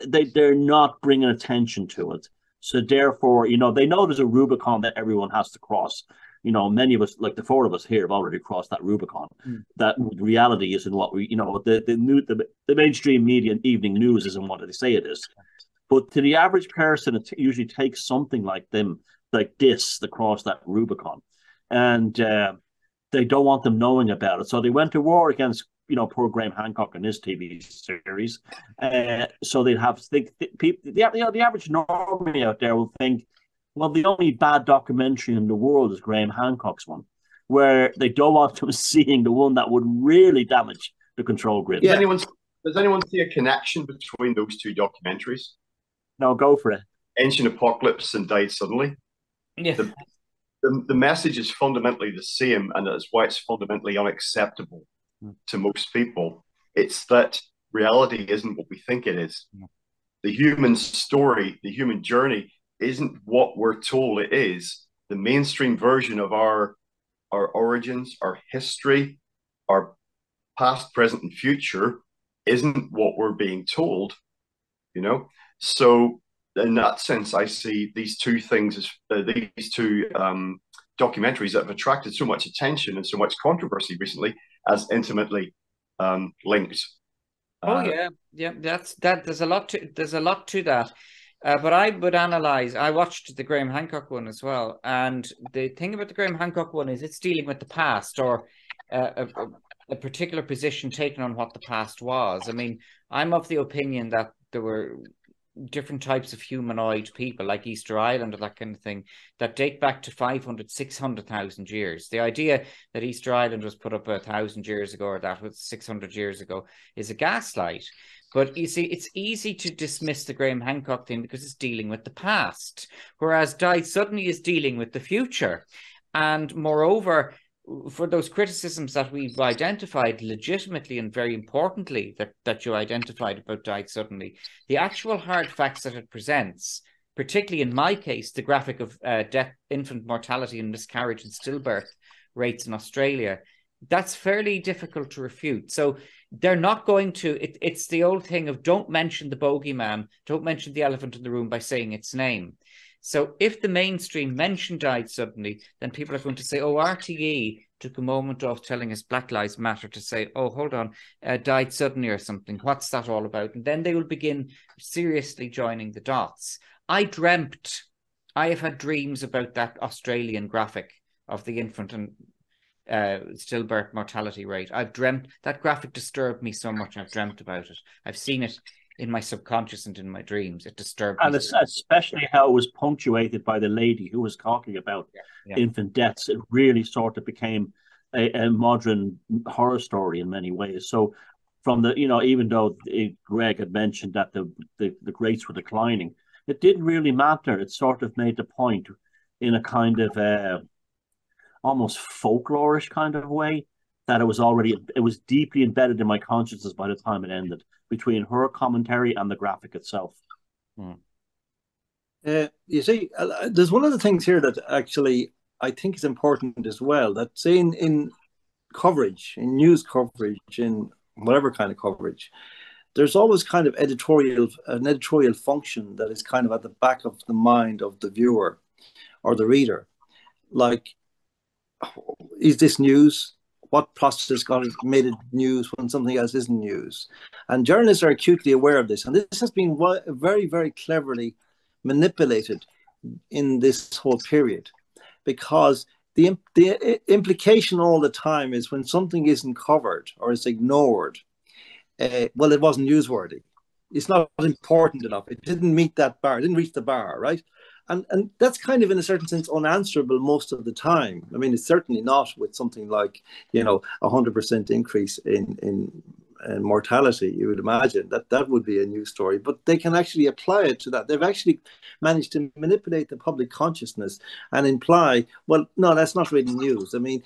they're not bringing attention to it. So therefore, they know there's a Rubicon that everyone has to cross. Many of us, like the four of us here, have already crossed that Rubicon. That reality isn't what we, the mainstream media and evening news isn't what they say it is. But to the average person, it usually takes something like them like this across that Rubicon, and they don't want them knowing about it. So they went to war against, poor Graham Hancock and his TV series. So they'd have people, the average normie out there will think, well, the only bad documentary in the world is Graham Hancock's one, where they don't want them seeing the one that would really damage the control grid. Yeah. Does anyone see a connection between those two documentaries? No, go for it. Ancient Apocalypse and Died Suddenly. Yeah. The message is fundamentally the same, and that's why it's fundamentally unacceptable to most people. It's that reality isn't what we think it is. The human story, the human journey isn't what we're told it is. The mainstream version of our origins, our history, our past, present, and future isn't what we're being told, So in that sense, I see these two things as these two documentaries that have attracted so much attention and so much controversy recently as intimately linked. Oh yeah. There's a lot to that. But I would analyze. I watched the Graham Hancock one as well, and the thing about the Graham Hancock one is it's dealing with the past, or a particular position taken on what the past was. I mean, I'm of the opinion that there were different types of humanoid people like Easter Island or that kind of thing that date back to 500, 600,000 years. The idea that Easter Island was put up 1,000 years ago, or that was 600 years ago, is a gaslight. But you see, it's easy to dismiss the Graham Hancock thing because it's dealing with the past, whereas Died Suddenly is dealing with the future. And moreover, for those criticisms that we've identified legitimately and very importantly that you identified about Died Suddenly, the actual hard facts that it presents, particularly in my case, the graphic of death, infant mortality and miscarriage and stillbirth rates in Australia, that's fairly difficult to refute. So they're not going to, it's the old thing of don't mention the bogeyman, don't mention the elephant in the room by saying its name. So if the mainstream mention Died Suddenly, then people are going to say, oh, RTE took a moment off telling us Black Lives Matter to say, oh, hold on, Died Suddenly or something. What's that all about? And then they will begin seriously joining the dots. I have had dreams about that Australian graphic of the infant and stillbirth mortality rate. I've dreamt, that graphic disturbed me so much. I've dreamt about it. I've seen it in my subconscious and in my dreams. It disturbed me. And especially how it was punctuated by the lady who was talking about infant deaths. It really sort of became a modern horror story in many ways. So from the, even though Greg had mentioned that the rates were declining, it didn't really matter. It sort of made the point in a kind of almost folklorish kind of way that it was deeply embedded in my consciousness by the time it ended, between her commentary and the graphic itself. You see, there's one of the things here that actually I think is important as well, that say in coverage, in news coverage, in whatever kind of coverage, there's always kind of an editorial function that is kind of at the back of the mind of the viewer or the reader. Like, is this news? What process made it news when something else isn't news? And journalists are acutely aware of this. And this has been very, very cleverly manipulated in this whole period, because the implication all the time is when something isn't covered or is ignored, well, it wasn't newsworthy. It's not important enough. It didn't meet that bar. It didn't reach the bar, right? And that's kind of, in a certain sense, unanswerable most of the time. I mean, it's certainly not with something like, 100% increase in mortality. You would imagine that would be a news story, but they can actually apply it to that. They've actually managed to manipulate the public consciousness and imply, well, no, that's not really news. I mean,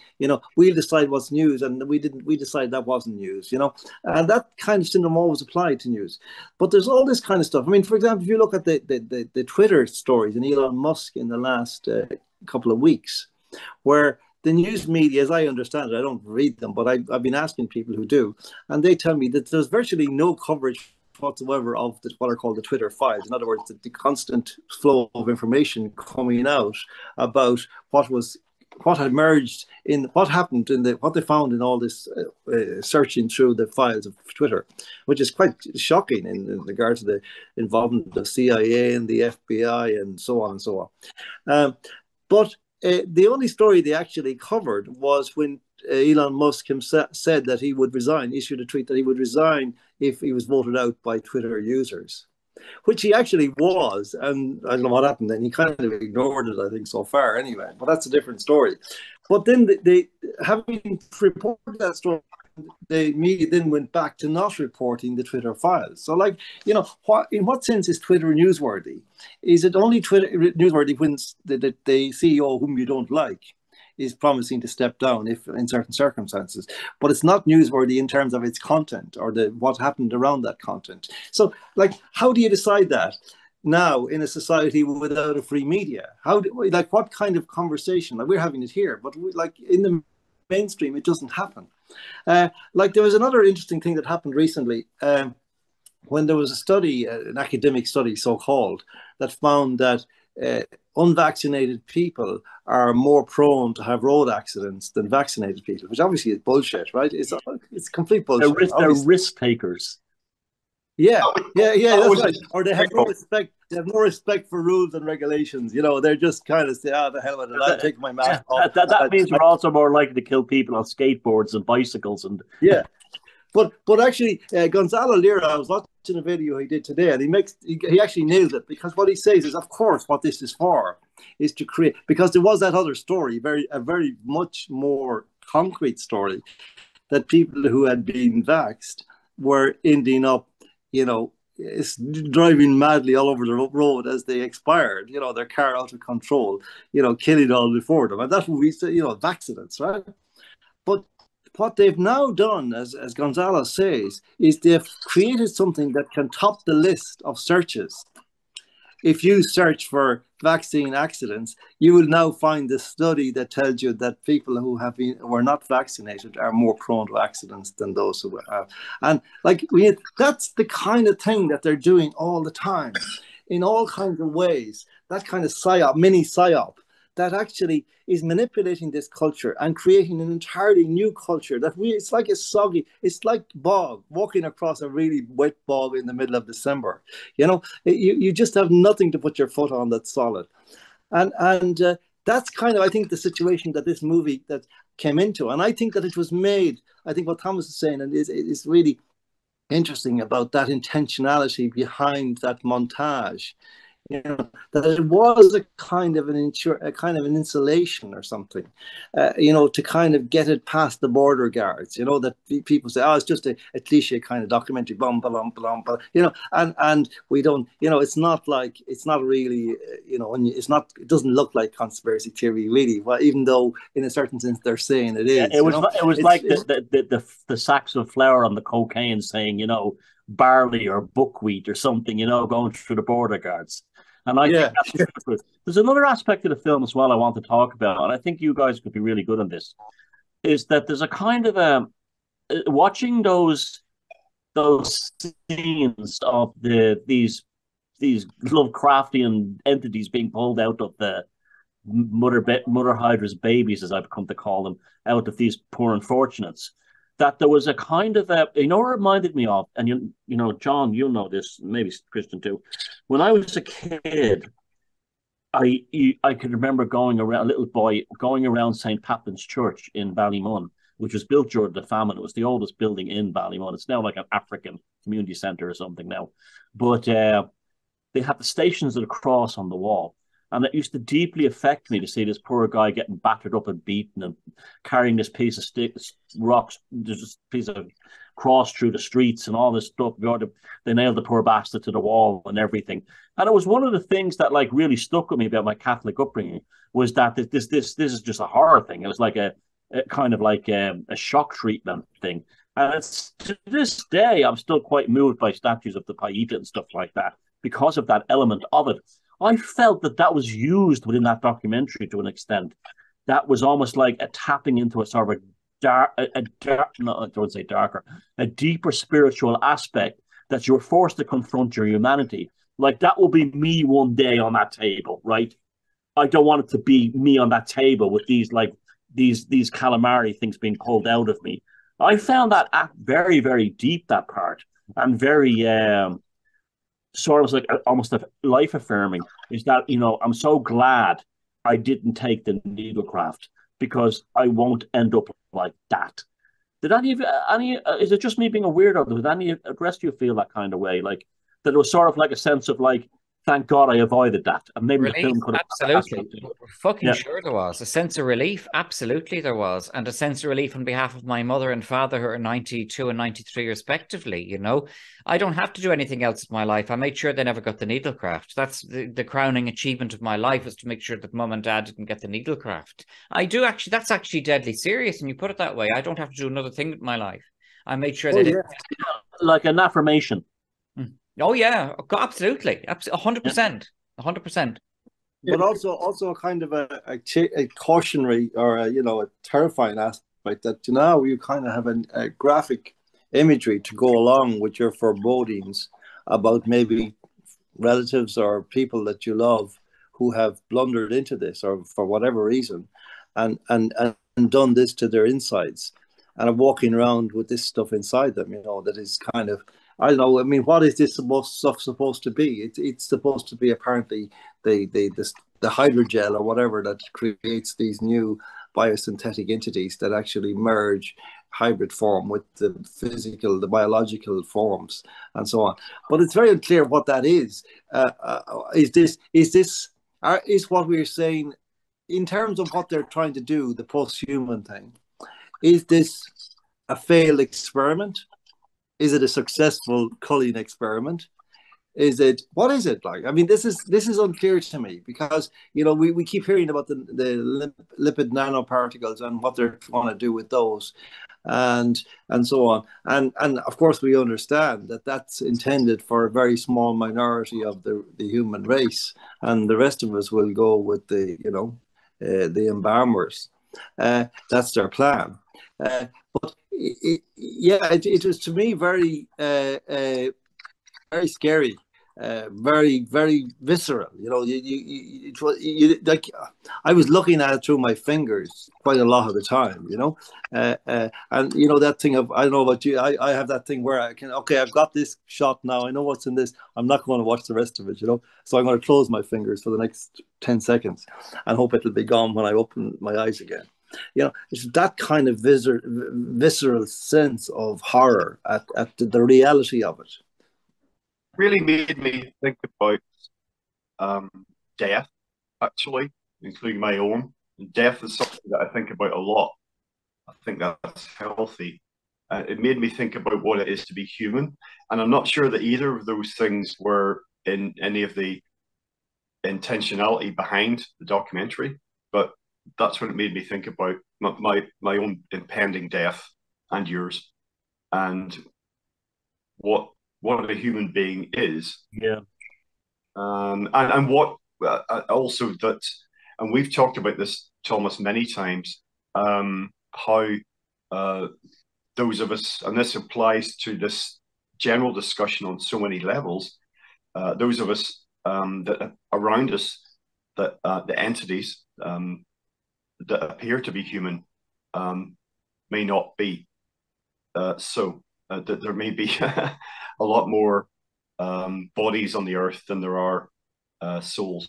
we'll decide what's news, and we decided that wasn't news, and that kind of syndrome always applied to news. But there's all this kind of stuff. I mean, for example, if you look at the Twitter stories and Elon Musk in the last couple of weeks, where the news media, as I understand it, I don't read them, but I've been asking people who do, and they tell me that there's virtually no coverage whatsoever of what are called the Twitter files. In other words, the constant flow of information coming out about what was what emerged in what happened in what they found in all this searching through the files of Twitter, which is quite shocking in regard to the involvement of the CIA and the FBI and so on and so on. But the only story they actually covered was when Elon Musk himself said that he would resign, issued a tweet that he would resign if he was voted out by Twitter users, which he actually was. And I don't know what happened then. He kind of ignored it, I think, so far anyway. But that's a different story. But then they having reported that story, the media then went back to not reporting the Twitter files. So, like, you know, in what sense is Twitter newsworthy? Is it only Twitter newsworthy when the CEO whom you don't like is promising to step down if in certain circumstances, but it's not newsworthy in terms of its content or what happened around that content? So, like, how do you decide that now in a society without a free media? Like, what kind of conversation? Like, we're having it here, but like in the mainstream, it doesn't happen. Like, there was another interesting thing that happened recently when there was a study, an academic study, so-called, that found that unvaccinated people are more prone to have road accidents than vaccinated people, which obviously is bullshit, right? It's complete bullshit. They're risk takers. Yeah, that's right. Or they have no respect. They have no respect for rules and regulations. You know, they're just kind of say, the hell with it. I'll take my mask off. That means they're also more likely to kill people on skateboards and bicycles. And yeah. But actually, Gonzalo Lira, I was watching a video he did today, and he actually nailed it, because what he says is, of course, what this is for is to create, because there was that other story, a very much more concrete story, that people who had been vaxxed were ending up, you know, driving madly all over the road as they expired, you know, their car out of control, you know, killing all before them. And that's what we say, you know, accidents, right? But what they've now done, as Gonzalo says, is they've created something that can top the list of searches. If you search for vaccine accidents, you will now find the study that tells you that people who were not vaccinated are more prone to accidents than those who have. And like, that's the kind of thing that they're doing all the time, in all kinds of ways. That kind of psyop, mini psyop, that actually is manipulating this culture and creating an entirely new culture it's like it's like bog, walking across a really wet bog in the middle of December. You know, you just have nothing to put your foot on that's solid. And that's kind of, I think, the situation that this movie that came into. And I think that it was made, I think what Thomas is saying, and is really interesting about that intentionality behind that montage. You know, that it was a kind of an insulation or something, you know, to kind of get it past the border guards. You know, that people say, it's just a cliche kind of documentary, you know, and we don't, you know, it's not really, you know, it doesn't look like conspiracy theory really. Well, even though in a certain sense they're saying it is. Yeah, it was like the sacks of flour on the cocaine saying, you know, barley or buckwheat or something, you know, going through the border guards. And I think that's there's another aspect of the film as well I want to talk about, and I think you guys could be really good on this, is that there's a kind of watching those scenes of these Lovecraftian entities being pulled out of the Mother Hydra's babies, as I've come to call them, out of these poor unfortunates. That there was a kind of you know, it reminded me of, and you know, John, you'll know this, maybe Christian too. When I was a kid, I could remember a little boy going around St. Patlin's Church in Ballymun, which was built during the famine. It was the oldest building in Ballymun. It's now like an African community centre or something now. But they had the Stations of the Cross on the wall. And it used to deeply affect me to see this poor guy getting battered up and beaten and carrying this piece of rocks, this piece of cross through the streets and all this stuff. They nailed the poor bastard to the wall and everything. And it was one of the things that like really stuck with me about my Catholic upbringing, was that this is just a horror thing. It was like a kind of like a shock treatment thing. And it's, to this day, I'm still quite moved by statues of the Paita and stuff like that because of that element of it. I felt that was used within that documentary to an extent. That was almost like a tapping into a sort of a deeper spiritual aspect that you're forced to confront your humanity. Like, that will be me one day on that table, right? I don't want it to be me on that table with these calamari things being pulled out of me. I found that act very, very deep, that part, and very sort of like almost life affirming. Is that, I'm so glad I didn't take the needlecraft because I won't end up like that. Did is it just me being a weirdo? Did any of the rest of you feel that kind of way? Like that it was sort of like a sense of like, thank God I avoided that. And maybe Relief, the film could have. absolutely. Fucking Yeah. sure there was. A sense of relief, absolutely there was. And a sense of relief on behalf of my mother and father, who are 92 and 93 respectively, I don't have to do anything else in my life. I made sure they never got the needlecraft. That's the crowning achievement of my life, was to make sure that mum and dad didn't get the needlecraft. That's actually deadly serious, and you put it that way. I don't have to do another thing with my life. I made sure they didn't. Like an affirmation. Oh yeah, absolutely, 100%, 100%. But also kind of a cautionary, or a terrifying aspect that now you kind of have a graphic imagery to go along with your forebodings about maybe relatives or people that you love who have blundered into this, or for whatever reason, and done this to their insides, and are walking around with this stuff inside them, that is kind of, I don't know. I mean, what is this supposed to be? It's supposed to be apparently the hydrogel or whatever that creates these new biosynthetic entities that actually merge hybrid form with the biological forms, and so on. But it's very unclear what that is. Is what we're saying in terms of what they're trying to do, the post-human thing? Is this a failed experiment? Is it a successful culling experiment? What is it like? I mean, this is unclear to me, because we keep hearing about the lipid nanoparticles and what they're trying to do with those, and so on, and of course we understand that that's intended for a very small minority of the human race, and the rest of us will go with the embalmers. That's their plan. But it was to me very very scary, very, very visceral. Like, I was looking at it through my fingers quite a lot of the time. And that thing of, I don't know about you, I have that thing where I've got this shot now, I know what's in this, I'm not going to watch the rest of it, so I'm going to close my fingers for the next 10 seconds and hope it'll be gone when I open my eyes again. It's that kind of visceral sense of horror at the reality of it. Really made me think about death, actually, including my own. And death is something that I think about a lot. I think that's healthy. It made me think about what it is to be human. And I'm not sure that either of those things were in any of the intentionality behind the documentary, but that's what it made me think about my own impending death and yours, and what a human being is. Yeah. And what also that, and we've talked about this, Thomas, many times, how those of us, and this applies to this general discussion on so many levels, those of us that around us, that the entities that appear to be human may not be. So that there may be a lot more bodies on the earth than there are souls.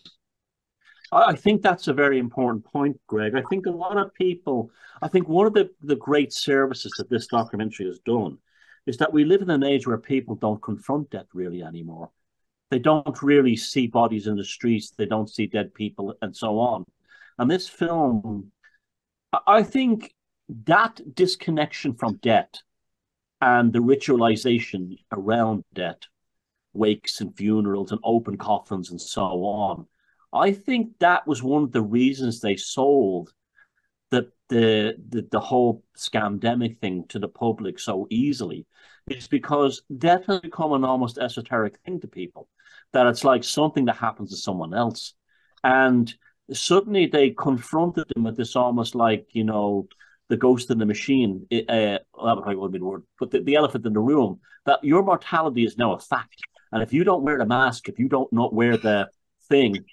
I think that's a very important point, Greg. I think a lot of people, I think one of the great services that this documentary has done is that we live in an age where people don't confront death really anymore. They don't really see bodies in the streets. They don't see dead people and so on. And this film, I think that disconnection from death and the ritualization around death, wakes and funerals and open coffins and so on, I think that was one of the reasons they sold the whole scamdemic thing to the public so easily, is because death has become an almost esoteric thing to people, that it's like something that happens to someone else. And suddenly they confronted them with this almost like, the ghost in the machine, that would be the word, but the elephant in the room, that your mortality is now a fact. And if you don't wear the mask, if you don't not wear the thing,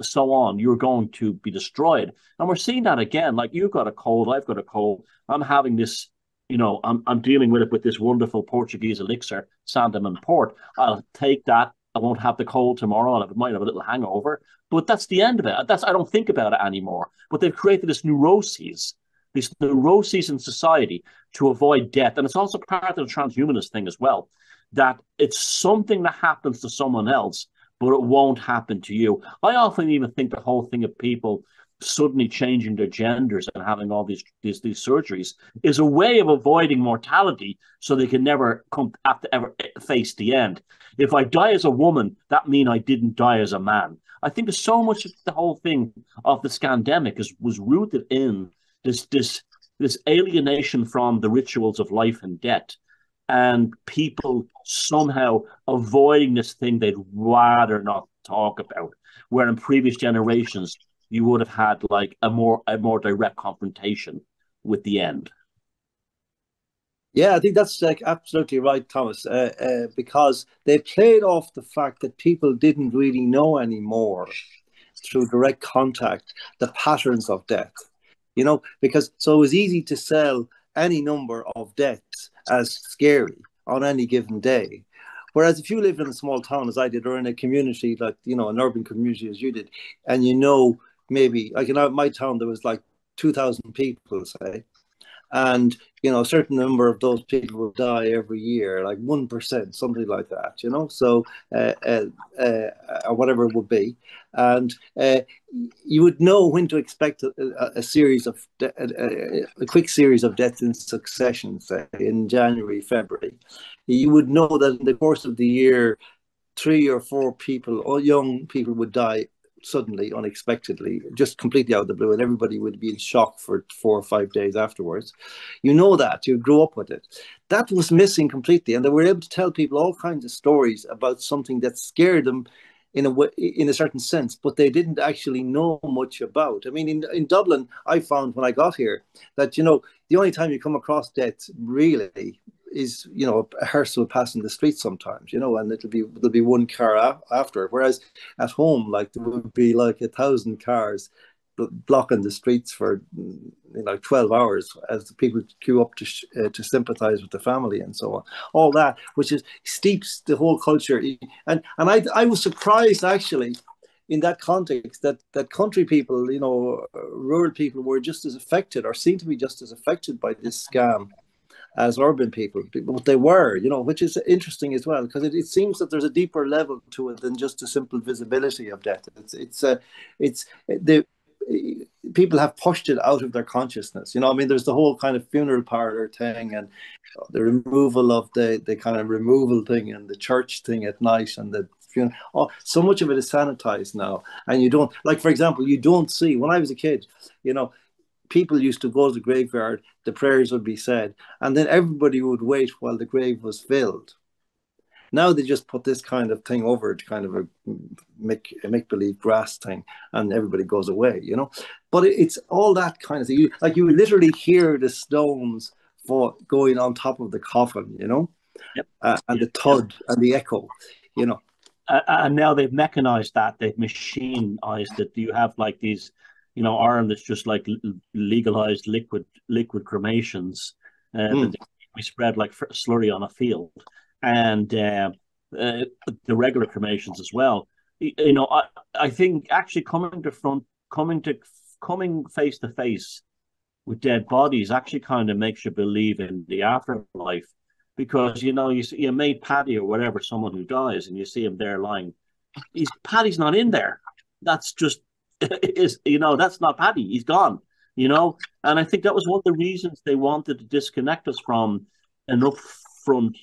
so on, you're going to be destroyed. And we're seeing that again. Like, you've got a cold, I've got a cold. I'm having this, I'm dealing with it with this wonderful Portuguese elixir, Sandeman Port. I'll take that. I won't have the cold tomorrow. I might have a little hangover, but that's the end of it. I don't think about it anymore. But they've created this neuroses in society to avoid death. And it's also part of the transhumanist thing as well, that it's something that happens to someone else, but it won't happen to you. I often even think the whole thing of people suddenly changing their genders and having all these surgeries is a way of avoiding mortality, so they can never have to ever face the end. If I die as a woman, that means I didn't die as a man. I think there's so much of the whole thing of the scandemic was rooted in this alienation from the rituals of life and death, and people somehow avoiding this thing they'd rather not talk about, where in previous generations you would have had like a more direct confrontation with the end. Yeah, I think that's like absolutely right, Thomas, because they played off the fact that people didn't really know anymore through direct contact the patterns of death, because so it was easy to sell any number of deaths as scary on any given day. Whereas if you lived in a small town, as I did, or in a community like, an urban community as you did, and maybe like in my town, there was like 2,000 people, say, and a certain number of those people will die every year, like 1%, something like that, so or whatever it would be. And you would know when to expect a series of a quick series of deaths in succession, say in January, February. You would know that in the course of the year 3 or 4 people, or young people, would die suddenly, unexpectedly, just completely out of the blue, and everybody would be in shock for 4 or 5 days afterwards. That you grew up with it. That was missing completely, and they were able to tell people all kinds of stories about something that scared them in a certain sense, but they didn't actually know much about. I mean, in Dublin, I found when I got here that the only time you come across death really is a hearse will pass in the street sometimes, and there'll be one car after. Whereas at home, like, there would be like 1,000 cars blocking the streets for 12 hours as the people queue up to sympathize with the family and so on. All that, which steeps the whole culture. And I was surprised actually in that context that country people, rural people, were just as affected, or seemed to be just as affected by this scam as urban people, but they were, which is interesting as well, because it seems that there's a deeper level to it than just a simple visibility of death. People have pushed it out of their consciousness. There's the whole kind of funeral parlor thing, and the removal of the kind of removal thing, and the church thing at night, and the funeral. So much of it is sanitized now, and you don't, like, for example, you don't see, when I was a kid, people used to go to the graveyard, the prayers would be said, and then everybody would wait while the grave was filled. Now they just put this kind of thing over it, kind of a make-believe grass thing, and everybody goes away, But it's all that kind of thing. You literally hear the stones going on top of the coffin, Yep. And the thud and the echo, And now they've mechanized that, they've machinized it. You have like these, Ireland is just like legalized liquid cremations that we spread like slurry on a field, and the regular cremations as well. I think actually coming face to face with dead bodies actually kind of makes you believe in the afterlife, because you see your mate Paddy or whatever, someone who dies, and you see him there lying. Paddy's not in there. That's just that's not Paddy. He's gone. And I think that was one of the reasons they wanted to disconnect us from an upfront.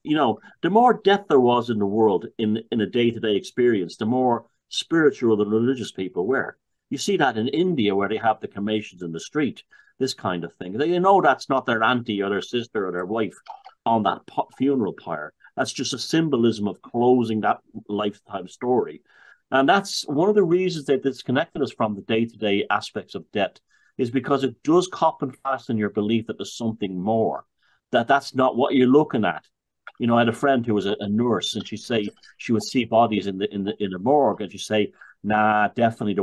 The more death there was in the world in a day-to-day experience, the more spiritual and religious people were. You see that in India, where they have the cremations in the street, this kind of thing. That's not their auntie or their sister or their wife on that funeral pyre. That's just a symbolism of closing that lifetime story. And that's one of the reasons that disconnected us from the day-to-day aspects of death, is because it does cop and fasten your belief that there's something more, that's not what you're looking at. I had a friend who was a nurse, and she would see bodies in the morgue, and she'd say, nah, definitely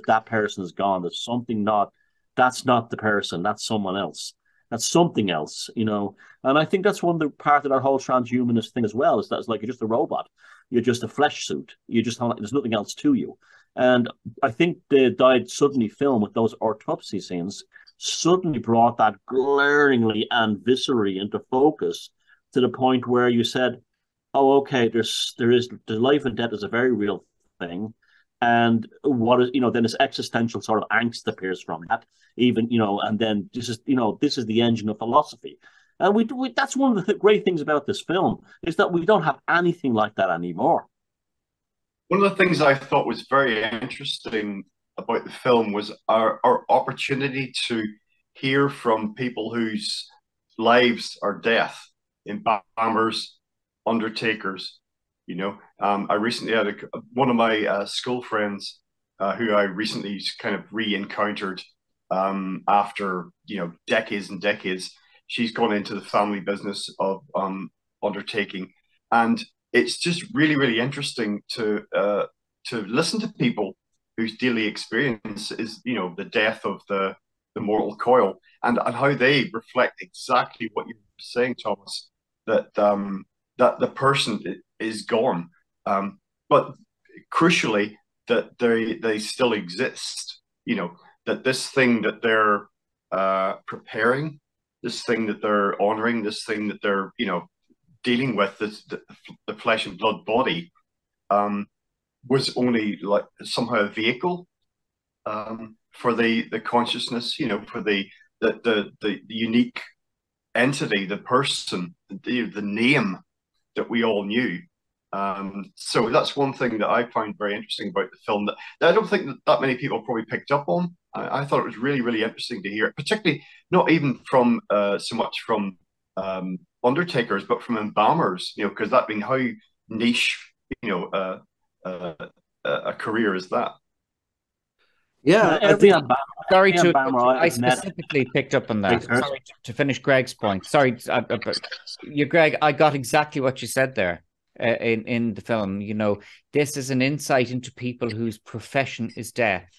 that person is gone. There's something not, that's not the person, that's someone else. That's something else, you know. And I think that's one of the part of that whole transhumanist thing as well, is that it's like you're just a robot. You're just a flesh suit. You just there's nothing else to you. And I think the Died Suddenly film with those autopsy scenes suddenly brought that glaringly and viscerally into focus to the point where you said, oh, okay, the life and death is a very real thing. And what is, you know, then this existential sort of angst appears from that, even, you know, and then this is, you know, this is the engine of philosophy. And that's one of the great things about this film, is that we don't have anything like that anymore. One of the things I thought was very interesting about the film was our opportunity to hear from people whose lives are death, embalmers, undertakers. You know, I recently had one of my school friends who I recently kind of re-encountered after, you know, decades and decades. She's gone into the family business of undertaking, and it's just really, really interesting to listen to people whose daily experience is, you know, the death of the mortal coil, and how they reflect exactly what you're saying, Thomas, that that the person is gone, but crucially that they still exist. You know, that this thing that they're preparing, this thing that they're honoring, this thing that they're, you know, dealing with, the flesh and blood body, was only like somehow a vehicle for the consciousness, you know, for the unique entity, the person, the name that we all knew. So that's one thing that I found very interesting about the film, that I don't think that many people probably picked up on. I thought it was really, really interesting to hear it, particularly not even from so much from undertakers, but from embalmers, you know, because that being how niche, you know, a career is that. Yeah, I Every think. Sorry to, embalmer I I've met, specifically picked up on that. Great person. Sorry to finish Greg's point. Sorry, but you, Greg, I got exactly what you said there in the film. You know, this is an insight into people whose profession is death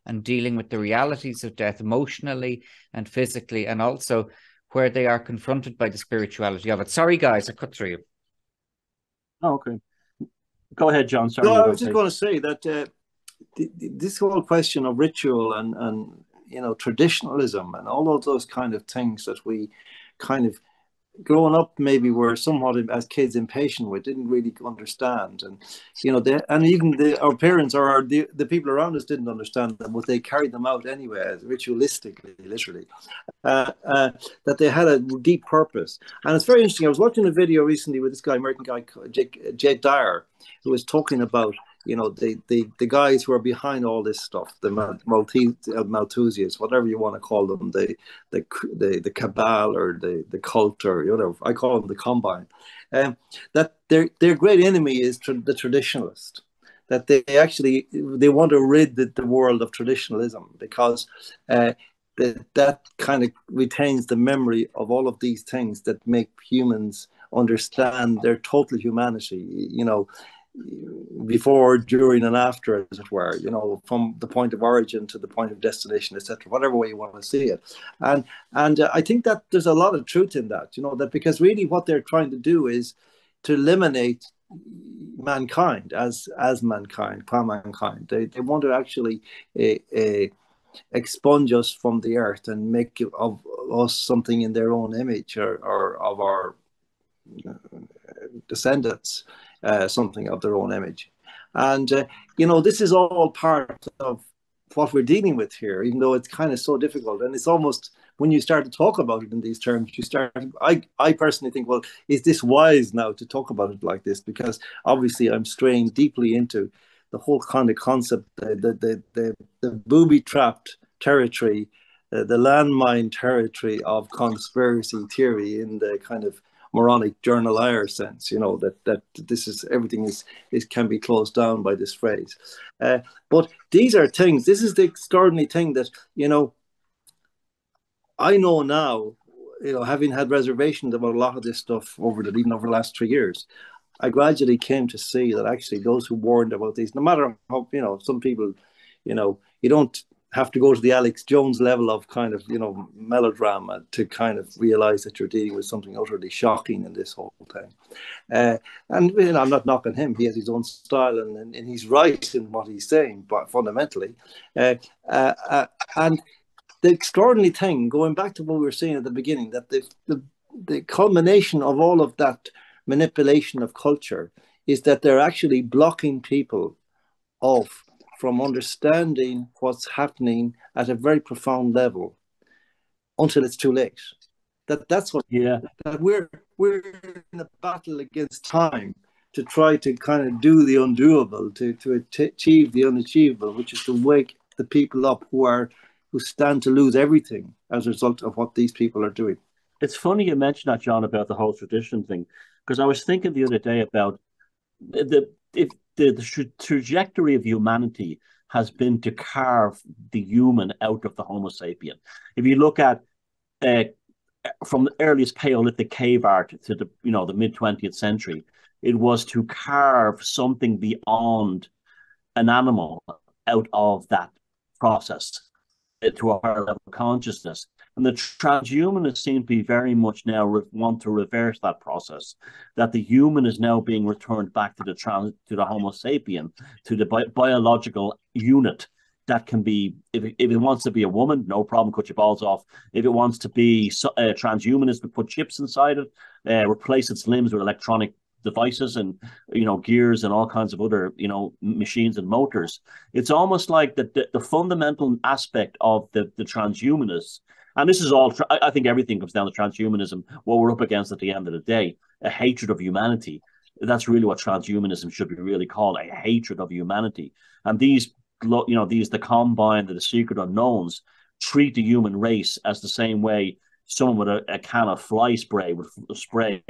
and dealing with the realities of death emotionally and physically, and also where they are confronted by the spirituality of it. Sorry, guys, I cut through you. Oh, okay. Go ahead, John. Sorry. No, I was just going to say that this whole question of ritual and you know, traditionalism and all of those kind of things that we kind of growing up maybe were somewhat as kids impatient with, didn't really understand, and you know, and even our parents or the people around us didn't understand them, but they carried them out anyway, ritualistically, literally, that they had a deep purpose. And it's very interesting. I was watching a video recently with this guy, American guy, Jake Dyer, who was talking about, you know, the guys who are behind all this stuff, the Malthusians, whatever you want to call them, the cabal or the cult, or whatever. I call them the combine. That their great enemy is the traditionalist. That they want to rid the world of traditionalism, because that kind of retains the memory of all of these things that make humans understand their total humanity. You know, before, during, and after, as it were, you know, from the point of origin to the point of destination, etc., whatever way you want to see it. And I think that there's a lot of truth in that, you know, that because really what they're trying to do is to eliminate mankind as mankind, qua mankind. They want to actually expunge us from the earth and make of us something in their own image, or of our descendants, something of their own image. And you know, this is all part of what we're dealing with here, even though it's kind of so difficult. And it's almost, when you start to talk about it in these terms, I personally think, well, is this wise now to talk about it like this? Because obviously I'm straying deeply into the whole kind of concept, the booby-trapped territory, the landmine territory of conspiracy theory, in the kind of moronic journalier sense, you know, that this is, everything is can be closed down by this phrase. But these are things, this is the extraordinary thing that, you know, I know now, you know, having had reservations about a lot of this stuff even over the last 3 years, I gradually came to see that actually those who warned about these, no matter how, some people, you don't have to go to the Alex Jones level of kind of, melodrama to kind of realize that you're dealing with something utterly shocking in this whole thing. And I'm not knocking him. He has his own style, and he's right in what he's saying, but fundamentally. And the extraordinary thing, going back to what we were saying at the beginning, that the culmination of all of that manipulation of culture is that they're actually blocking people off from understanding what's happening at a very profound level until it's too late. That's what that we're in a battle against time to try to kind of do the undoable, to achieve the unachievable, which is to wake the people up who stand to lose everything as a result of what these people are doing. It's funny you mentioned that, John, about the whole tradition thing, because I was thinking the other day about the trajectory of humanity has been to carve the human out of the Homo sapien. If you look at from the earliest Paleolithic cave art to the mid 20th century, it was to carve something beyond an animal out of that process to a higher level of consciousness. And the transhumanists seem to be very much now want to reverse that process, that the human is now being returned back to the Homo sapien, to the biological unit that can be, if it wants to be a woman, no problem, cut your balls off. If it wants to be transhumanist, we put chips inside it, replace its limbs with electronic devices and gears and all kinds of other machines and motors. It's almost like the fundamental aspect of the transhumanists, and this is all, I think everything comes down to transhumanism, what we're up against at the end of the day, a hatred of humanity. That's really what transhumanism should be really called, a hatred of humanity. And these the Combine, the secret unknowns, treat the human race as the same way someone with a can of fly spray would spray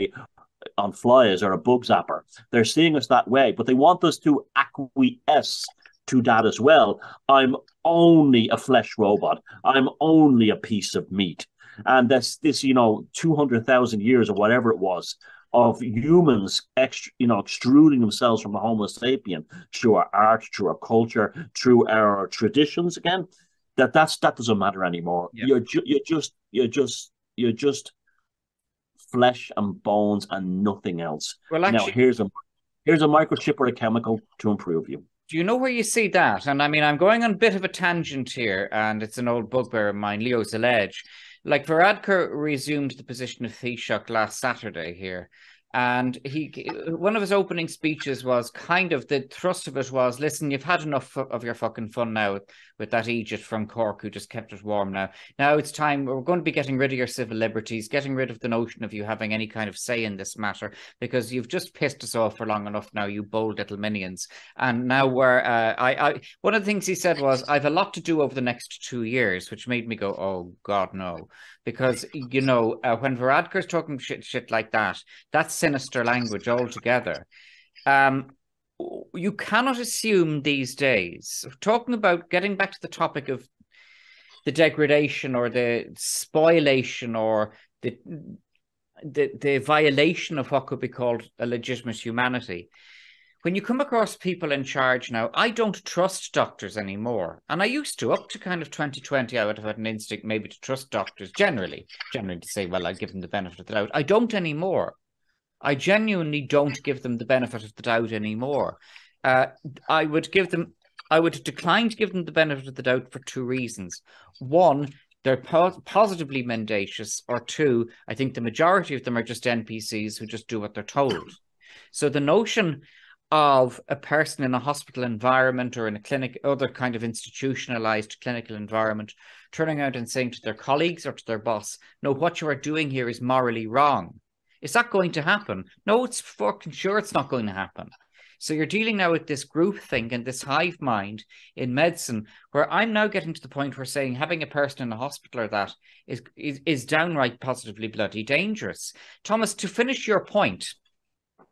on flies or a bug zapper. They're seeing us that way, but they want us to acquiesce to that as well. I'm only a flesh robot. I'm only a piece of meat. And this 200,000 years or whatever it was of humans extruding themselves from the Homo sapien through our art, through our culture, through our traditions again, that doesn't matter anymore. Yeah. You're just flesh and bones and nothing else. Well, actually, now here's a microchip or a chemical to improve you. Do you know where you see that? And I mean, I'm going on a bit of a tangent here, and it's an old bugbear of mine, Leo Zalej. Like, Varadkar resumed the position of Taoiseach last Saturday here. And one of his opening speeches was kind of, the thrust of it was, listen, you've had enough of your fucking fun now with that Egypt from Cork who just kept it warm now. Now it's time, we're going to be getting rid of your civil liberties, getting rid of the notion of you having any kind of say in this matter, because you've just pissed us off for long enough now, you bold little minions. And now one of the things he said was, I have a lot to do over the next 2 years, which made me go, oh God, no. Because, when Varadkar's talking shit like that, that's sinister language altogether. You cannot assume these days, talking about getting back to the topic of the degradation or the spoliation or the violation of what could be called a legitimate humanity. When you come across people in charge now, I don't trust doctors anymore. And I used to, up to kind of 2020, I would have had an instinct maybe to trust doctors generally to say, well, I'd give them the benefit of the doubt. I don't anymore. I genuinely don't give them the benefit of the doubt anymore. I would decline to give them the benefit of the doubt for 2 reasons. One, they're positively mendacious, or 2, I think the majority of them are just NPCs who just do what they're told. So the notion of a person in a hospital environment or in a clinic, other kind of institutionalized clinical environment, turning out and saying to their colleagues or to their boss, no, what you are doing here is morally wrong. Is that going to happen? No, it's fucking sure it's not going to happen. So you're dealing now with this groupthink and this hive mind in medicine, where I'm now getting to the point where saying having a person in a hospital or that is downright positively bloody dangerous. Thomas, to finish your point,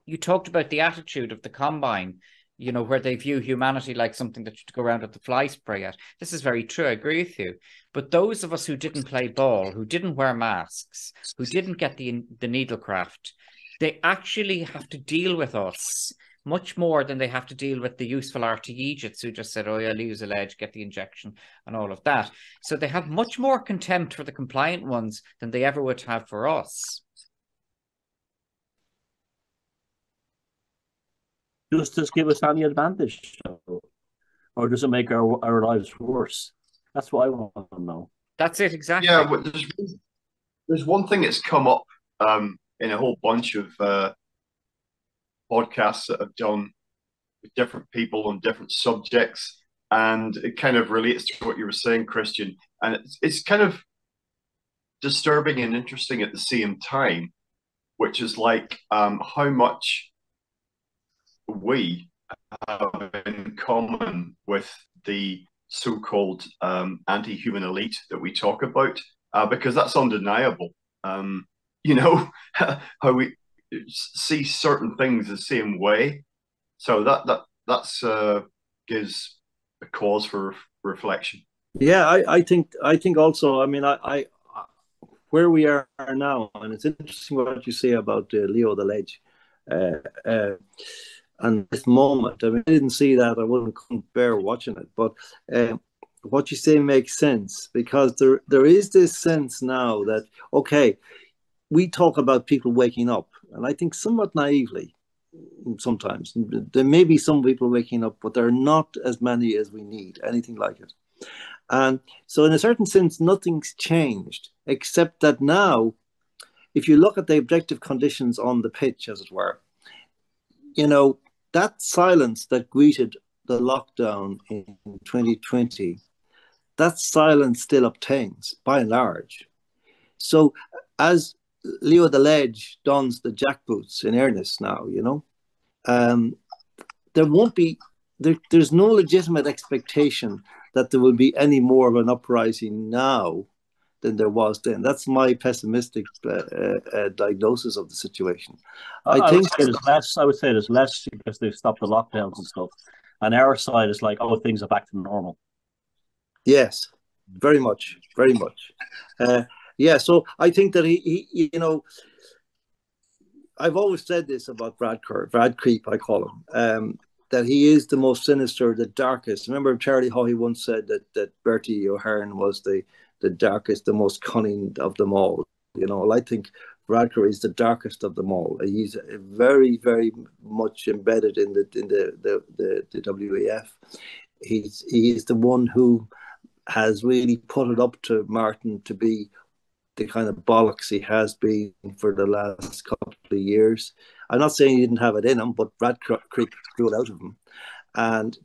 you talked about the attitude of the Combine, where they view humanity like something that should go around with the fly spray at. This is very true. I agree with you. But those of us who didn't play ball, who didn't wear masks, who didn't get the needlecraft, they actually have to deal with us much more than they have to deal with the useful RTE jits who just said, oh yeah, lose a ledge, get the injection and all of that. So they have much more contempt for the compliant ones than they ever would have for us. Does this give us any advantage, or does it make our lives worse? That's what I want to know. That's it, exactly. Yeah, well, there's one thing that's come up in a whole bunch of podcasts that I've done with different people on different subjects, and it kind of relates to what you were saying, Christian, and it's kind of disturbing and interesting at the same time, which is like how much we have in common with the so-called anti-human elite that we talk about, because that's undeniable. You know, how we see certain things the same way. So that's gives a cause for reflection. Yeah, I think also. I mean, I where we are now, and it's interesting what you say about Leo the Ledge, and this moment. I mean, I didn't see that. I couldn't bear watching it, but what you say makes sense, because there is this sense now that, okay, we talk about people waking up, and I think somewhat naively sometimes. There may be some people waking up, but there are not as many as we need, anything like it. And so in a certain sense, nothing's changed, except that now, if you look at the objective conditions on the pitch, as it were, you know, that silence that greeted the lockdown in 2020, that silence still obtains by and large. So as Leo the Ledge dons the jackboots in earnest now, you know, there won't be, there's no legitimate expectation that there will be any more of an uprising now than there was then. That's my pessimistic diagnosis of the situation. I think I would say there's less because they've stopped the lockdowns and stuff. And our side is like, oh, things are back to normal. Yes, very much, very much. Yeah, so I think that he you know, I've always said this about Brad Creep, I call him, that he is the most sinister, the darkest. Remember Charlie Haughey once said that Bertie O'Hearn was the darkest, the most cunning of them all. You know, well, I think Radker is the darkest of them all. He's very, very much embedded in the WEF. He is the one who has really put it up to Martin to be the kind of bollocks he has been for the last couple of years. I'm not saying he didn't have it in him, but Brad Creek drew it out of him. And,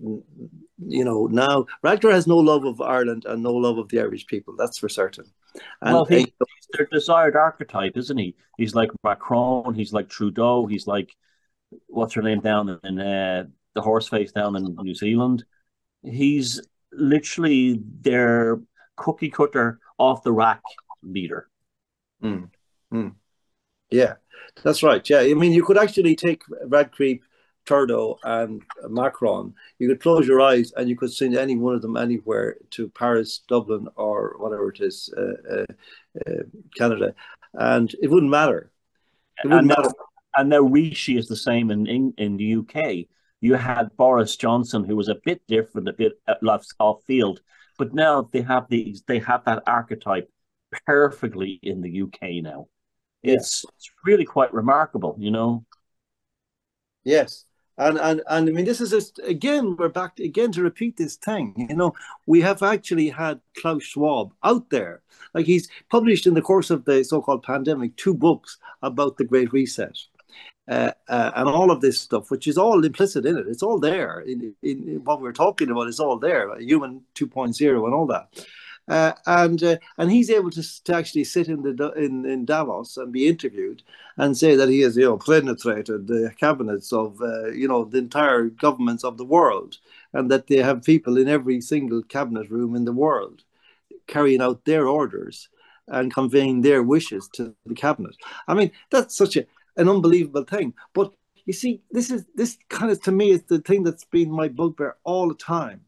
you know, now Radcliffe has no love of Ireland and no love of the Irish people. That's for certain. And, well, he's their desired archetype, isn't he? He's like Macron. He's like Trudeau. He's like, what's her name down in the horseface down in New Zealand. He's literally their cookie cutter, off the rack leader. Yeah, that's right. Yeah, I mean, you could actually take Radcliffe, Trudeau and Macron. You could close your eyes and you could send any one of them anywhere to Paris, Dublin, or whatever it is, Canada, and it wouldn't matter. It wouldn't matter. And now Rishi is the same in the UK. You had Boris Johnson, who was a bit different, a bit left off field, but now they have that archetype perfectly in the UK now. Yeah. It's really quite remarkable, you know. Yes. And I mean, this is just, again, we're back again to repeat this thing. You know, we have actually had Klaus Schwab out there. Like, he's published in the course of the so-called pandemic 2 books about the Great Reset and all of this stuff, which is all implicit in it. It's all there in what we're talking about. It's all there, Human 2.0 and all that. And he's able to actually sit in Davos and be interviewed and say that he has, you know, penetrated the cabinets of, you know, the entire governments of the world, and that they have people in every single cabinet room in the world carrying out their orders and conveying their wishes to the cabinet. I mean, that's such an unbelievable thing. But you see, this kind of, to me, is the thing that's been my bugbear all the time.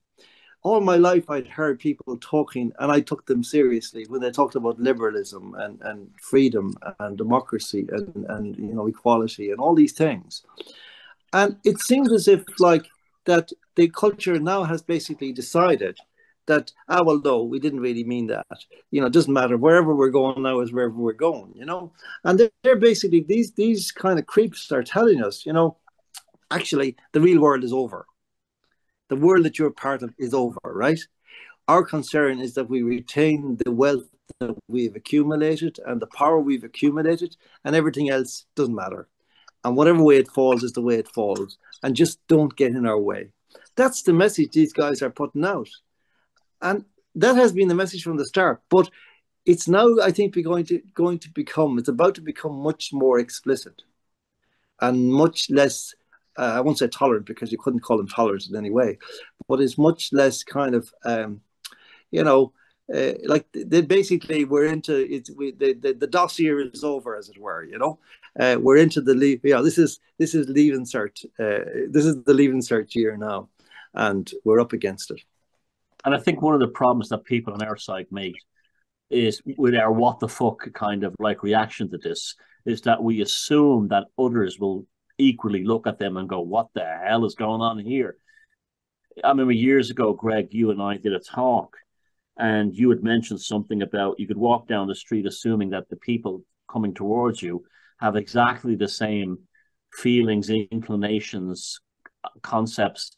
all my life I'd heard people talking, and I took them seriously when they talked about liberalism and freedom and democracy and equality and all these things. And it seems as if like that the culture now has basically decided that, well, no, we didn't really mean that. It doesn't matter. Wherever we're going now is wherever we're going, And they're basically, these kind of creeps are telling us, actually, the real world is over. The world that you're part of is over, right? Our concern is that we retain the wealth that we've accumulated and the power we've accumulated, and everything else doesn't matter. And whatever way it falls is the way it falls. And just don't get in our way. That's the message these guys are putting out. And that has been the message from the start. But it's now, I think, it's about to become much more explicit and much less, I won't say tolerant, because you couldn't call them tolerant in any way, but it's much less kind of, like they basically we're into it. The dossier is over, as it were. We're into the leave. This is leaving cert. This is the leaving cert year now, and we're up against it. And I think one of the problems that people on our side make is with our what the fuck kind of like reaction to this is that we assume that others will equally look at them and go, what the hell is going on here? I remember years ago, Greg, you and I did a talk, and you had mentioned something about you could walk down the street assuming that the people coming towards you have exactly the same feelings, inclinations, concepts,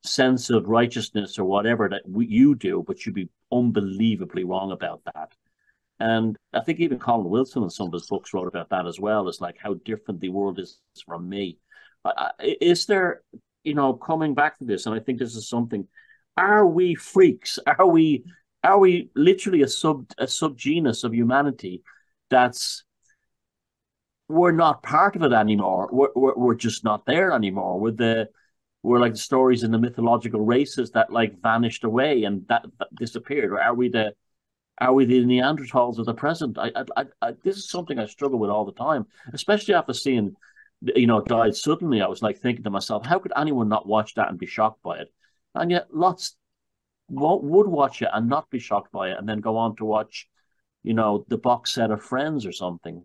sense of righteousness or whatever that you do, but you'd be unbelievably wrong about that. And I think even Colin Wilson in some of his books wrote about that as well. It's like how different the world is from me. Is there, coming back to this, and I think this is something, are we freaks? Are we literally a subgenus of humanity that's, we're not part of it anymore. We're just not there anymore. We're like the stories in the mythological races that like vanished away and that disappeared. Or are we the Neanderthals of the present? This is something I struggle with all the time, especially after seeing, died suddenly. I was like thinking to myself, how could anyone not watch that and be shocked by it? And yet lots would watch it and not be shocked by it, and then go on to watch, the box set of Friends or something.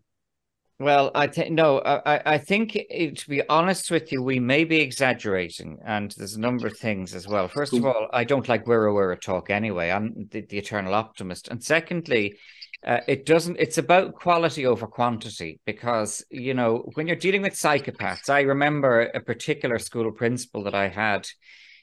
Well, I think to be honest with you, we may be exaggerating, and there's a number of things as well. First of all, I don't like wira talk anyway. I'm the eternal optimist, and secondly, it's about quality over quantity, because when you're dealing with psychopaths, I remember a particular school principal that I had.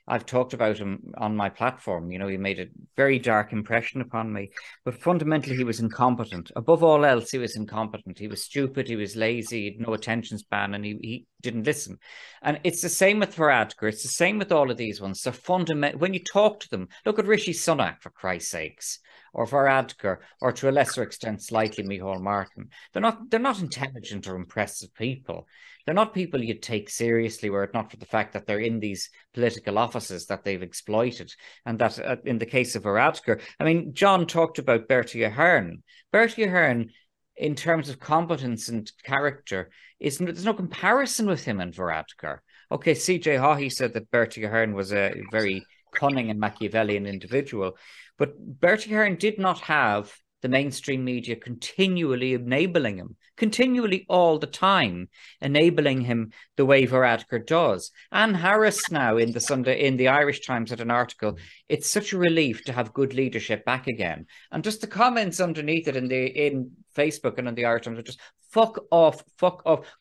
I've talked about him on my platform. He made a very dark impression upon me, but fundamentally he was incompetent. Above all else, he was incompetent. He was stupid. He was lazy. He had no attention span, and he didn't listen. And it's the same with Varadkar. It's the same with all of these ones. They're fundamental. When you talk to them, look at Rishi Sunak, for Christ's sakes, or Varadkar, or to a lesser extent, slightly Micheál Martin. They're not intelligent or impressive people. They're not people you'd take seriously were it not for the fact that they're in these political offices that they've exploited. And that in the case of Varadkar, I mean, John talked about Bertie Ahern. Bertie Ahern, in terms of competence and character, there's no comparison with him and Varadkar. Okay, C.J. Haughey said that Bertie Ahern was a very cunning and Machiavellian individual, but Bertie Ahern did not have the mainstream media continually enabling him, continually all the time, enabling him the way Varadkar does. Anne Harris now in the Irish Times had an article. It's such a relief to have good leadership back again. And just the comments underneath it in Facebook and in the Irish Times are just fuck off,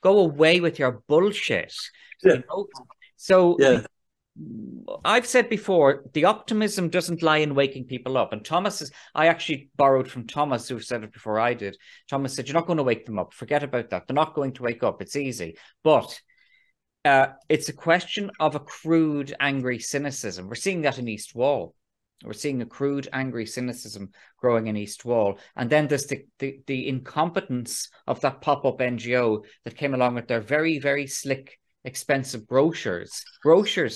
go away with your bullshit. Yeah. So yeah. I've said before, the optimism doesn't lie in waking people up. And I actually borrowed from Thomas, who said it before I did. Thomas said, you're not going to wake them up. Forget about that. They're not going to wake up. It's easy. But it's a question of a crude, angry cynicism. We're seeing that in East Wall. We're seeing a crude, angry cynicism growing in East Wall. And then there's the incompetence of that pop-up NGO that came along with their very, very slick, expensive brochures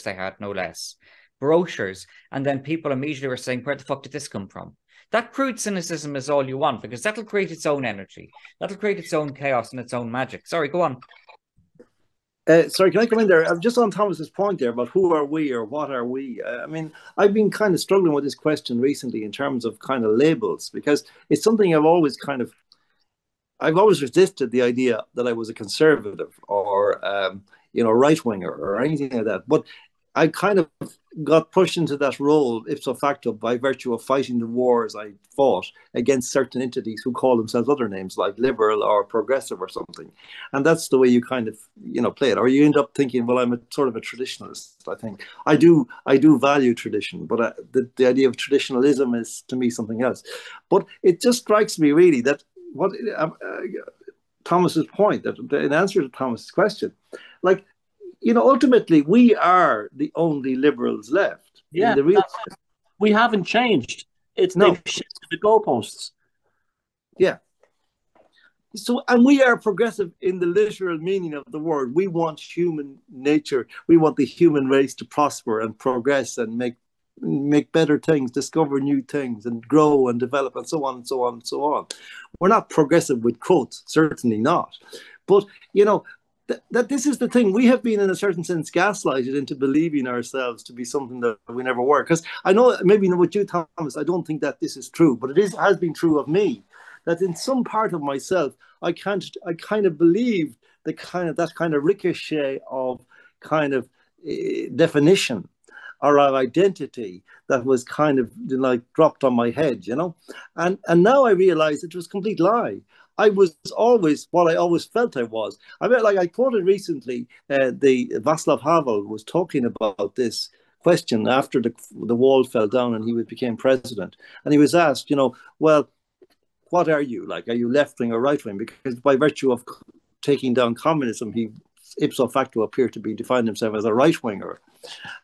they had, no less, brochures, and then people immediately were saying, where the fuck did this come from? That crude cynicism is all you want, because that'll create its own energy, that'll create its own chaos and its own magic. Sorry, go on. Sorry, can I come in there? I'm just on Thomas's point there about who are we or what are we? I mean, I've been kind of struggling with this question recently in terms of kind of labels, because it's something I've always resisted the idea that I was a conservative or right winger or anything like that. But I kind of got pushed into that role ipso facto by virtue of fighting the wars I fought against certain entities who call themselves other names like liberal or progressive or something. And that's the way you kind of play it, or you end up thinking, well, I'm a sort of a traditionalist. I think I do value tradition, but the idea of traditionalism is to me something else. But it just strikes me really that what Thomas's point, that in answer to Thomas's question, like, ultimately we are the only liberals left in the real. We haven't changed. They've shifted the goalposts. Yeah. So, and we are progressive in the literal meaning of the word. We want human nature. We want the human race to prosper and progress and make better things, discover new things, and grow and develop, and so on and so on and so on. We're not progressive with quotes, certainly not. But that this is the thing. We have been, in a certain sense, gaslighted into believing ourselves to be something that we never were. Because I know, maybe with you, Thomas, I don't think that this is true, but has been true of me. That in some part of myself, I kind of believed that kind of ricochet of kind of definition or of identity that was kind of like dropped on my head, and now I realize it was a complete lie. I was always what I always felt I was. I mean, like I quoted recently, the Václav Havel was talking about this question after the wall fell down and he became president, and he was asked, well, what are you like? Are you left wing or right wing? Because by virtue of taking down communism, he ipso facto appeared to be defined himself as a right winger,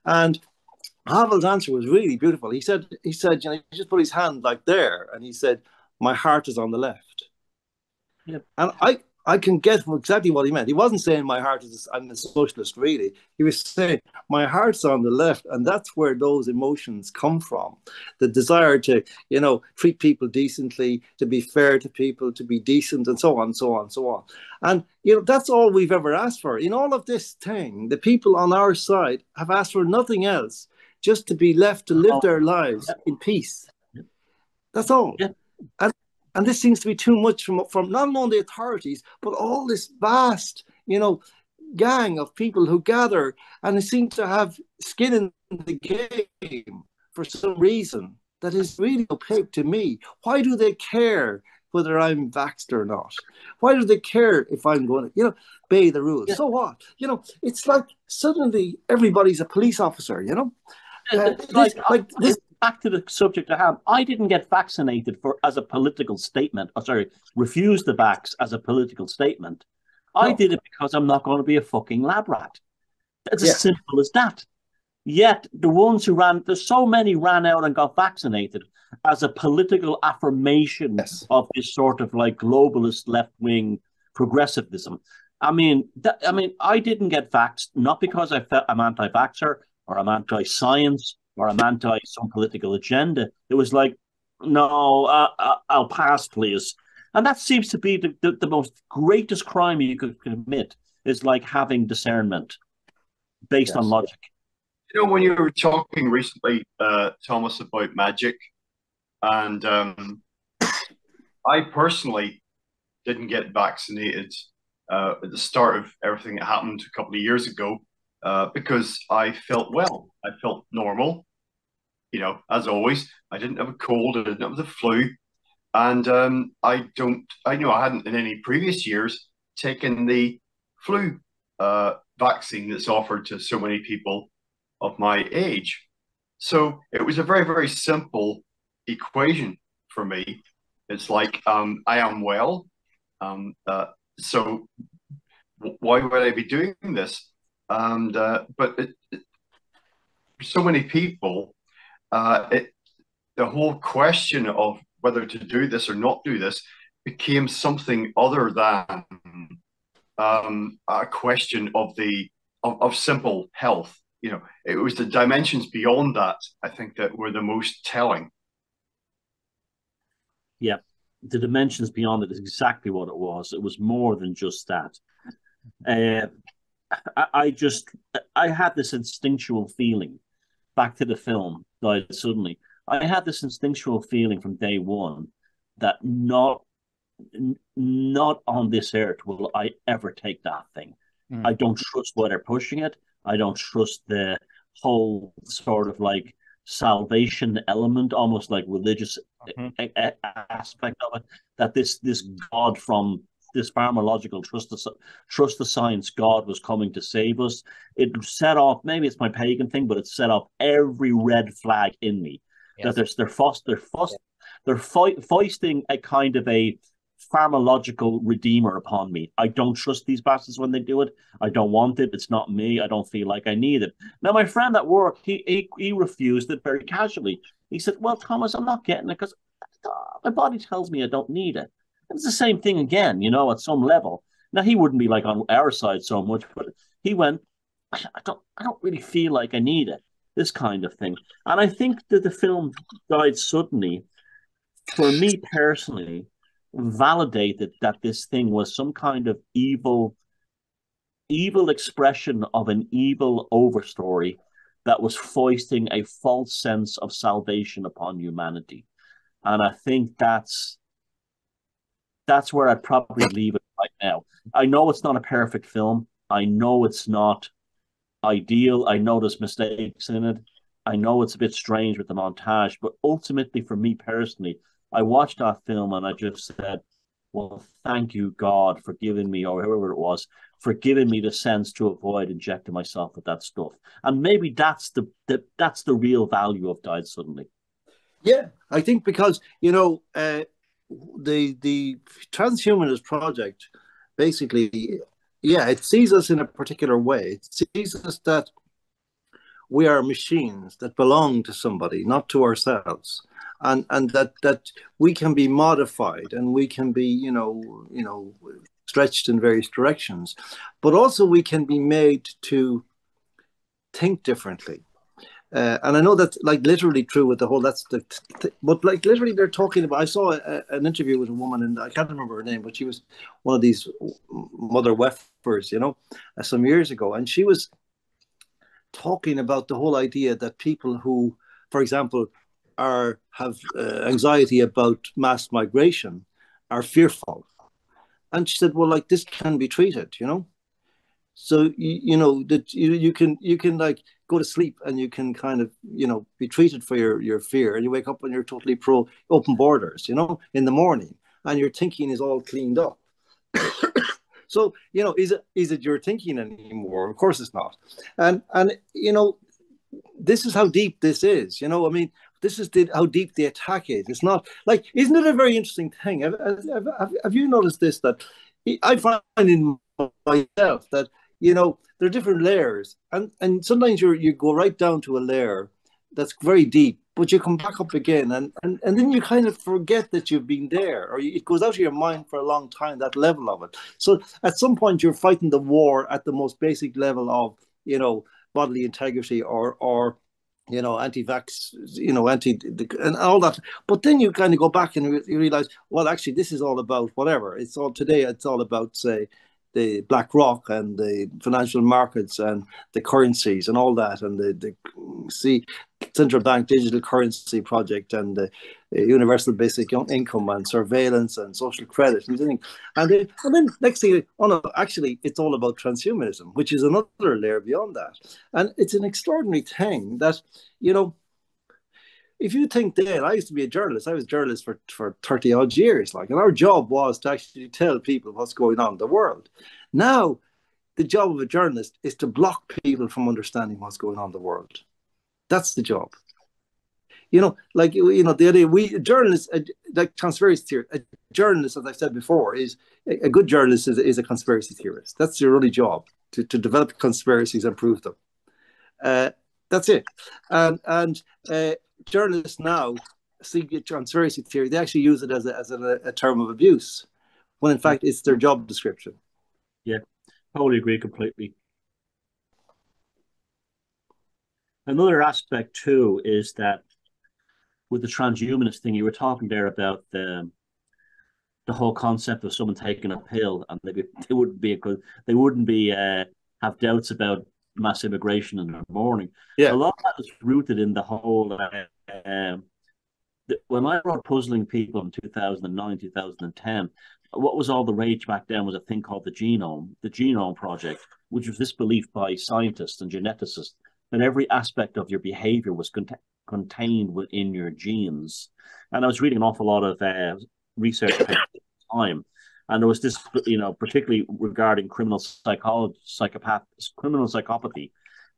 and Havel's answer was really beautiful. He said, he just put his hand like there, and he said, "My heart is on the left." Yep. And I can get exactly what he meant. He wasn't saying my heart is, I'm a socialist, really. He was saying my heart's on the left, and that's where those emotions come from. The desire to, treat people decently, to be fair to people, to be decent, and so on, so on, so on. And, that's all we've ever asked for. In all of this thing, the people on our side have asked for nothing else, just to be left to live their lives in peace. That's all. Yeah. And this seems to be too much from not only the authorities, but all this vast, gang of people who gather and they seem to have skin in the game for some reason that is really opaque to me. Why do they care whether I'm vaxxed or not? Why do they care if I'm going to, obey the rules? Yeah. So what? It's like suddenly everybody's a police officer, this. Back to the subject I have, I didn't get vaccinated as a political statement. Refuse the vax as a political statement. No. I did it because I'm not going to be a fucking lab rat. It's as simple as that. Yet the ones who there's so many ran out and got vaccinated as a political affirmation of this sort of like globalist left-wing progressivism. I mean, I didn't get vaxxed, not because I felt I'm anti-vaxxer or I'm anti-science or I'm anti some political agenda. It was like, no, I'll pass, please. And that seems to be the most greatest crime you could commit, is like having discernment based on logic. When you were talking recently, Thomas, about magic, and I personally didn't get vaccinated at the start of everything that happened a couple of years ago, because I felt well. I felt normal, as always. I didn't have a cold. I didn't have the flu, and I hadn't in any previous years taken the flu vaccine that's offered to so many people of my age. So it was a very, very simple equation for me. It's like, I am well, so why would I be doing this? And but for so many people, the whole question of whether to do this or not do this became something other than a question of simple health. It was the dimensions beyond that, I think, that were the most telling. Yeah, the dimensions beyond it is exactly what it was. It was more than just that. I had this instinctual feeling. Back to the film, died suddenly. I had this instinctual feeling from day one that not on this earth will I ever take that thing. I don't trust why they're pushing it. I don't trust the whole sort of like salvation element, almost like religious aspect of it. That this God from this pharmacological trust the science God was coming to save us. It set off, maybe it's my pagan thing, but it set off every red flag in me. Yes. That they're foisting a kind of a pharmacological redeemer upon me. I don't trust these bastards when they do it. I don't want it. It's not me. I don't feel like I need it. Now, my friend at work, he refused it very casually. He said, well, Thomas, I'm not getting it because my body tells me I don't need it. And it's the same thing again, at some level. Now, he wouldn't be like on our side so much, but he went, I don't really feel like I need it, this kind of thing. And I think that the film died suddenly, for me personally, validated that this thing was some kind of evil expression of an evil overstory that was foisting a false sense of salvation upon humanity. And I think that's where I'd probably leave it right now. I know it's not a perfect film. I know it's not ideal. I know there's mistakes in it. I know it's a bit strange with the montage, but ultimately for me personally, I watched that film and I just said, well, thank you, God, for giving me, or whoever it was, for giving me the sense to avoid injecting myself with that stuff. And maybe that's the real value of Died Suddenly. Yeah, I think because, the transhumanist project, basically, it sees us in a particular way. It sees us that we are machines that belong to somebody, not to ourselves. And that we can be modified and we can be, stretched in various directions, but also we can be made to think differently. And I know that's like literally true with the whole, but like literally they're talking about, I saw an interview with a woman and I can't remember her name, but she was one of these mother wefers, some years ago. And she was talking about the whole idea that people who, for example, have anxiety about mass migration are fearful. And she said, well, like this can be treated, So, that you can like go to sleep and you can kind of, be treated for your fear. And you wake up and you're totally pro open borders, in the morning and your thinking is all cleaned up. So, is it your thinking anymore? Of course it's not. And this is how deep this is, I mean, this is how deep the attack is. It's not like, isn't it a very interesting thing? Have you noticed this, that I find in myself that, there are different layers and sometimes you go right down to a layer that's very deep, but you come back up again and then you kind of forget that you've been there, or it goes out of your mind for a long time, that level of it. So at some point you're fighting the war at the most basic level of, bodily integrity or anti-vax, and all that. But then you kind of go back and you realize, well, actually, this is all about whatever. It's all about, say, the BlackRock and the financial markets and the currencies and all that, and the central bank digital currency project and the universal basic income and surveillance and social credit and things. And then next thing, oh no, actually, it's all about transhumanism, which is another layer beyond that. And it's an extraordinary thing that, if you think then, I used to be a journalist. I was a journalist for 30 odd years, and our job was to actually tell people what's going on in the world. Now, the job of a journalist is to block people from understanding what's going on in the world. That's the job. The idea journalists, like conspiracy theory, a journalist, as I've said before, is a good journalist is a conspiracy theorist. That's your only job, to develop conspiracies and prove them. That's it. And journalists now see conspiracy theory, they actually use it as a term of abuse, when in fact it's their job description. Yeah, totally agree completely. Another aspect too is that with the transhumanist thing, you were talking there about the whole concept of someone taking a pill and they wouldn't be have doubts about mass immigration in the morning. Yeah. A lot of that is rooted in the whole. When I wrote Puzzling People in 2009, 2010, what was all the rage back then was a thing called the Genome Project, which was this belief by scientists and geneticists that every aspect of your behavior was contained within your genes. And I was reading an awful lot of research at the time. And there was this, particularly regarding criminal psychopathy.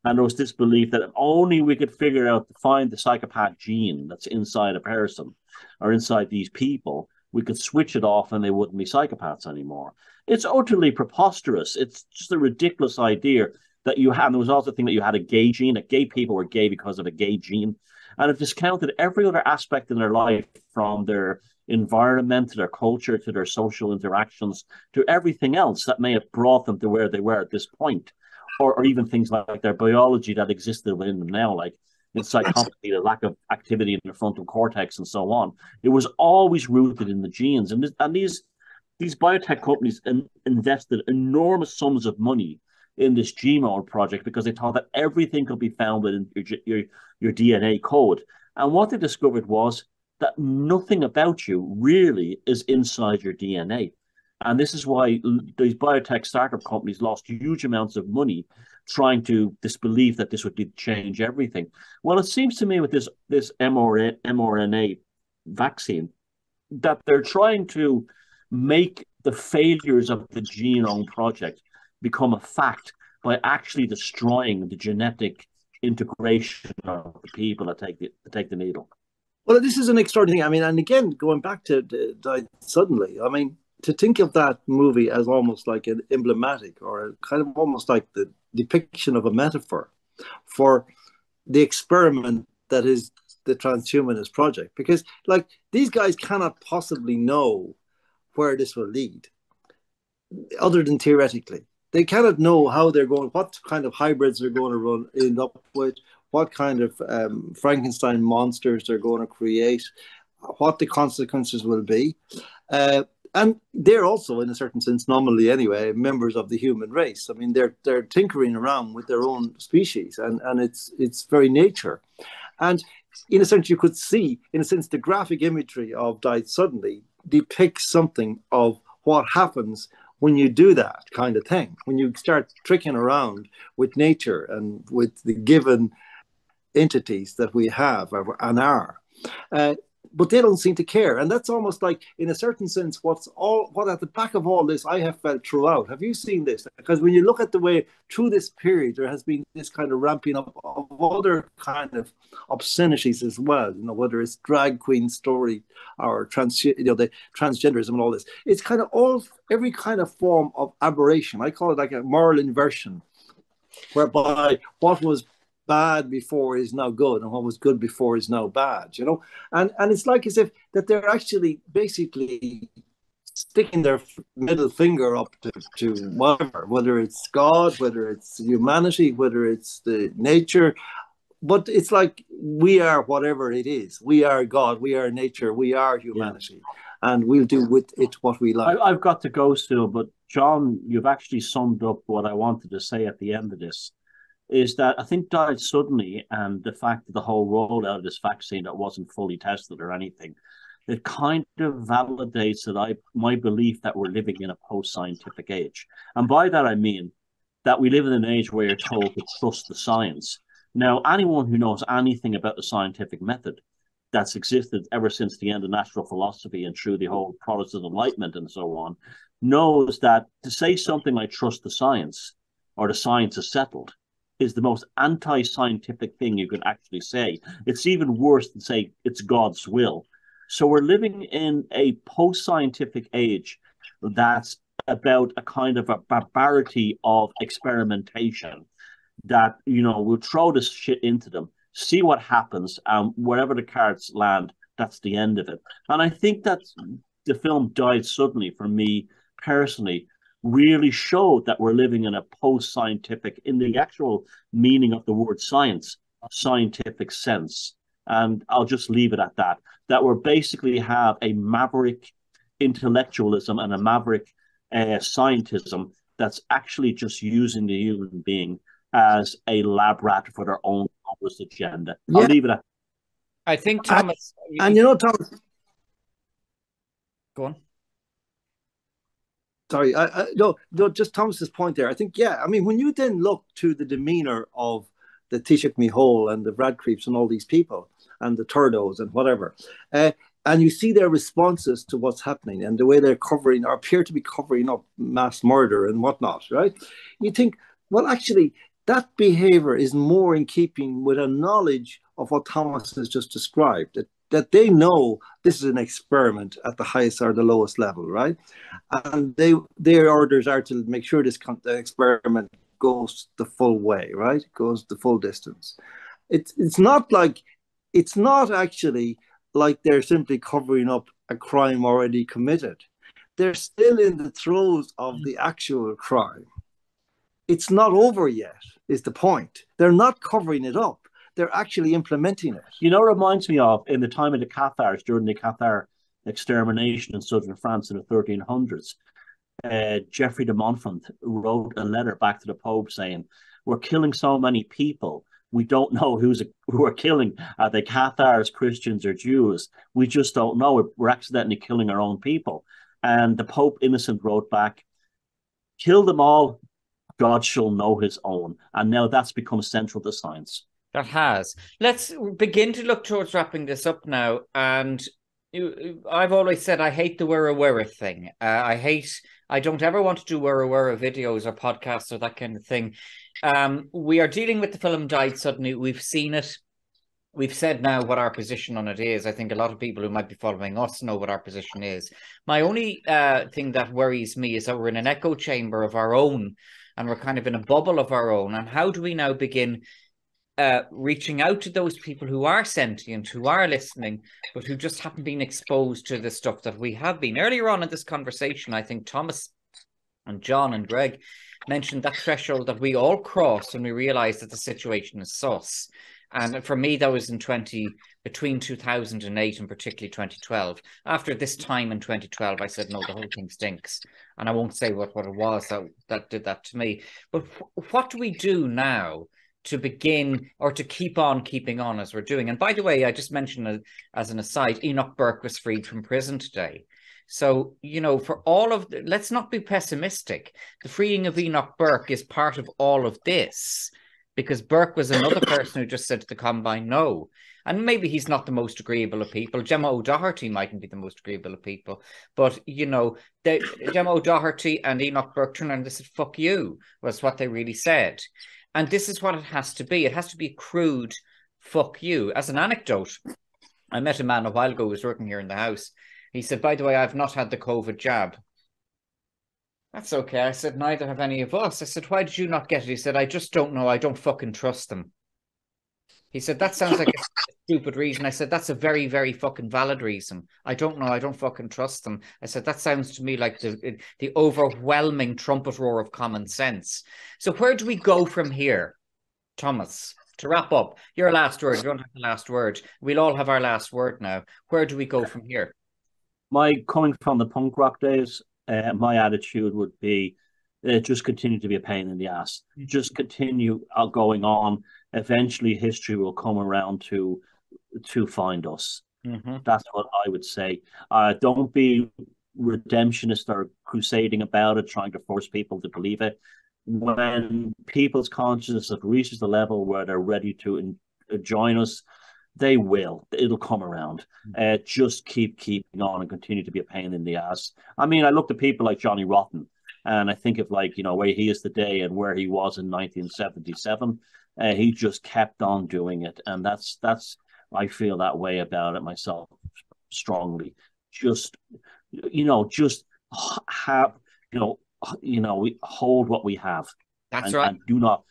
And there was this belief that if only we could figure out to find the psychopath gene that's inside a person or inside these people, we could switch it off and they wouldn't be psychopaths anymore. It's utterly preposterous. It's just a ridiculous idea that you had. And there was also the thing that you had a gay gene, that gay people were gay because of a gay gene. And it discounted every other aspect in their life, from their environment to their culture to their social interactions to everything else that may have brought them to where they were at this point. Or even things like their biology that existed within them now, like in psychopathy, the lack of activity in the frontal cortex and so on. It was always rooted in the genes. And these biotech companies invested enormous sums of money in this Genome project because they thought that everything could be found within your DNA code. And what they discovered was that nothing about you really is inside your DNA. And this is why these biotech startup companies lost huge amounts of money trying to disbelieve that this would change everything. Well, it seems to me with this mRNA vaccine that they're trying to make the failures of the Genome Project become a fact by actually destroying the genetic integration of the people that take the needle. Well, this is an extraordinary thing. I mean, and again, going back to Died Suddenly, I mean, to think of that movie as almost like an emblematic or kind of almost like the depiction of a metaphor for the experiment that is the transhumanist project. Because, like, these guys cannot possibly know where this will lead, other than theoretically. They cannot know how they're going, what kind of hybrids they're going to end up with, what kind of Frankenstein monsters they're going to create, what the consequences will be. And they're also, in a certain sense, nominally anyway, members of the human race. I mean, they're tinkering around with their own species, and it's very nature. And in a sense, you could see, in a sense, the graphic imagery of Died Suddenly depicts something of what happens when you do that kind of thing, when you start tricking around with nature and with the given entities that we have and are. But they don't seem to care. And that's almost like, in a certain sense, what at the back of all this I have felt throughout. Have you seen this? Because when you look at the way through this period, there has been this kind of ramping up of other kind of obscenities as well, whether it's drag queen story or the transgenderism and all this. It's kind of every kind of form of aberration. I call it like a moral inversion, whereby what was bad before is now good, and what was good before is now bad, and it's like as if that they're actually basically sticking their middle finger up to whatever, whether it's God, whether it's humanity, whether it's the nature, but it's like we are whatever it is. We are God, we are nature, we are humanity, and we'll do with it what we like. I've got to go still, but John, you've actually summed up what I wanted to say at the end of this. Is that I think Died Suddenly, and the fact that the whole rollout of this vaccine that wasn't fully tested or anything, it kind of validates my belief that we're living in a post-scientific age. And by that I mean that we live in an age where you're told to trust the science. Now, anyone who knows anything about the scientific method that's existed ever since the end of natural philosophy and through the whole Protestant Enlightenment and so on, knows that to say something like trust the science or the science is settled is the most anti-scientific thing you can actually say. It's even worse than say it's God's will. So we're living in a post-scientific age that's about a kind of a barbarity of experimentation that, we'll throw this shit into them, see what happens, and wherever the cards land, that's the end of it. And I think that the film Died Suddenly, for me personally, really showed that we're living in a post-scientific, in the actual meaning of the word science, scientific sense. And I'll just leave it at that we basically have a maverick intellectualism and a maverick scientism that's actually just using the human being as a lab rat for their own populist agenda. Yeah. I'll leave it at. I think, Thomas. And you know, Thomas. Go on. Sorry, no, just Thomas's point there. I think, yeah, I mean, when you then look to the demeanor of the Taoiseach Mihol and the Radcliffes and all these people and the Turdos and whatever, and you see their responses to what's happening and the way they're covering or appear to be covering up mass murder and whatnot, right? You think, well, actually, that behavior is more in keeping with a knowledge of what Thomas has just described, that they know this is an experiment at the highest or the lowest level, right? And their orders are to make sure this experiment goes the full way, right? Goes the full distance. It's not actually like they're simply covering up a crime already committed. They're still in the throes of the actual crime. It's not over yet, is the point. They're not covering it up. They're actually implementing it. You know, it reminds me of in the time of the Cathars, during the Cathar extermination in southern France in the 1300s. Geoffrey de Montfort wrote a letter back to the Pope saying, we're killing so many people. We don't know who we're killing. Are they Cathars, Christians, or Jews? We just don't know. We're accidentally killing our own people. And the Pope, innocent, wrote back, kill them all. God shall know his own. And now that's become central to science. That has. Let's begin to look towards wrapping this up now. And I've always said I hate the wera thing. I don't ever want to do wera videos or podcasts or that kind of thing. We are dealing with the film Died Suddenly. We've seen it. We've said now what our position on it is. I think a lot of people who might be following us know what our position is. My only thing that worries me is that we're in an echo chamber of our own, and we're kind of in a bubble of our own. And how do we now begin reaching out to those people who are sentient, who are listening, but who just haven't been exposed to the stuff that we have been? Earlier on in this conversation, I think Thomas and John and Greg mentioned that threshold that we all cross when we realize that the situation is sus. And for me, that was between 2008 and particularly 2012. After this time in 2012, I said, no, the whole thing stinks. And I won't say what it was that did that to me. But what do we do now to begin or to keep on keeping on as we're doing? And by the way, I just mentioned as an aside, Enoch Burke was freed from prison today. So, you know, for all of let's not be pessimistic. The freeing of Enoch Burke is part of all of this, because Burke was another person who just said to the Combine, no. And maybe he's not the most agreeable of people. Gemma O'Doherty mightn't be the most agreeable of people. But, you know, Gemma O'Doherty and Enoch Burke turned around and they said, fuck you, was what they really said. And this is what it has to be. It has to be a crude fuck you. As an anecdote, I met a man a while ago who was working here in the house. He said, by the way, I've not had the COVID jab. That's okay. I said, neither have any of us. I said, why did you not get it? He said, I just don't know. I don't fucking trust them. He said, that sounds like a stupid reason. I said, that's a very, very fucking valid reason. I don't know. I don't fucking trust them. I said, that sounds to me like the overwhelming trumpet roar of common sense. So where do we go from here? Thomas, to wrap up, your last word. You don't have the last word. We'll all have our last word now. Where do we go from here? Coming from the punk rock days, my attitude would be just continue to be a pain in the ass. Just continue going on. Eventually, history will come around to find us. Mm-hmm. That's what I would say. Don't be redemptionist or crusading about it, trying to force people to believe it. When people's consciousness reaches the level where they're ready to join us, they will. It'll come around. Just keep keeping on and continue to be a pain in the ass. I mean, I look at people like Johnny Rotten, and I think of, like, you know, where he is today and where he was in 1977. He just kept on doing it, and that's. I feel that way about it myself strongly. Just have we hold what we have. That's right. And do not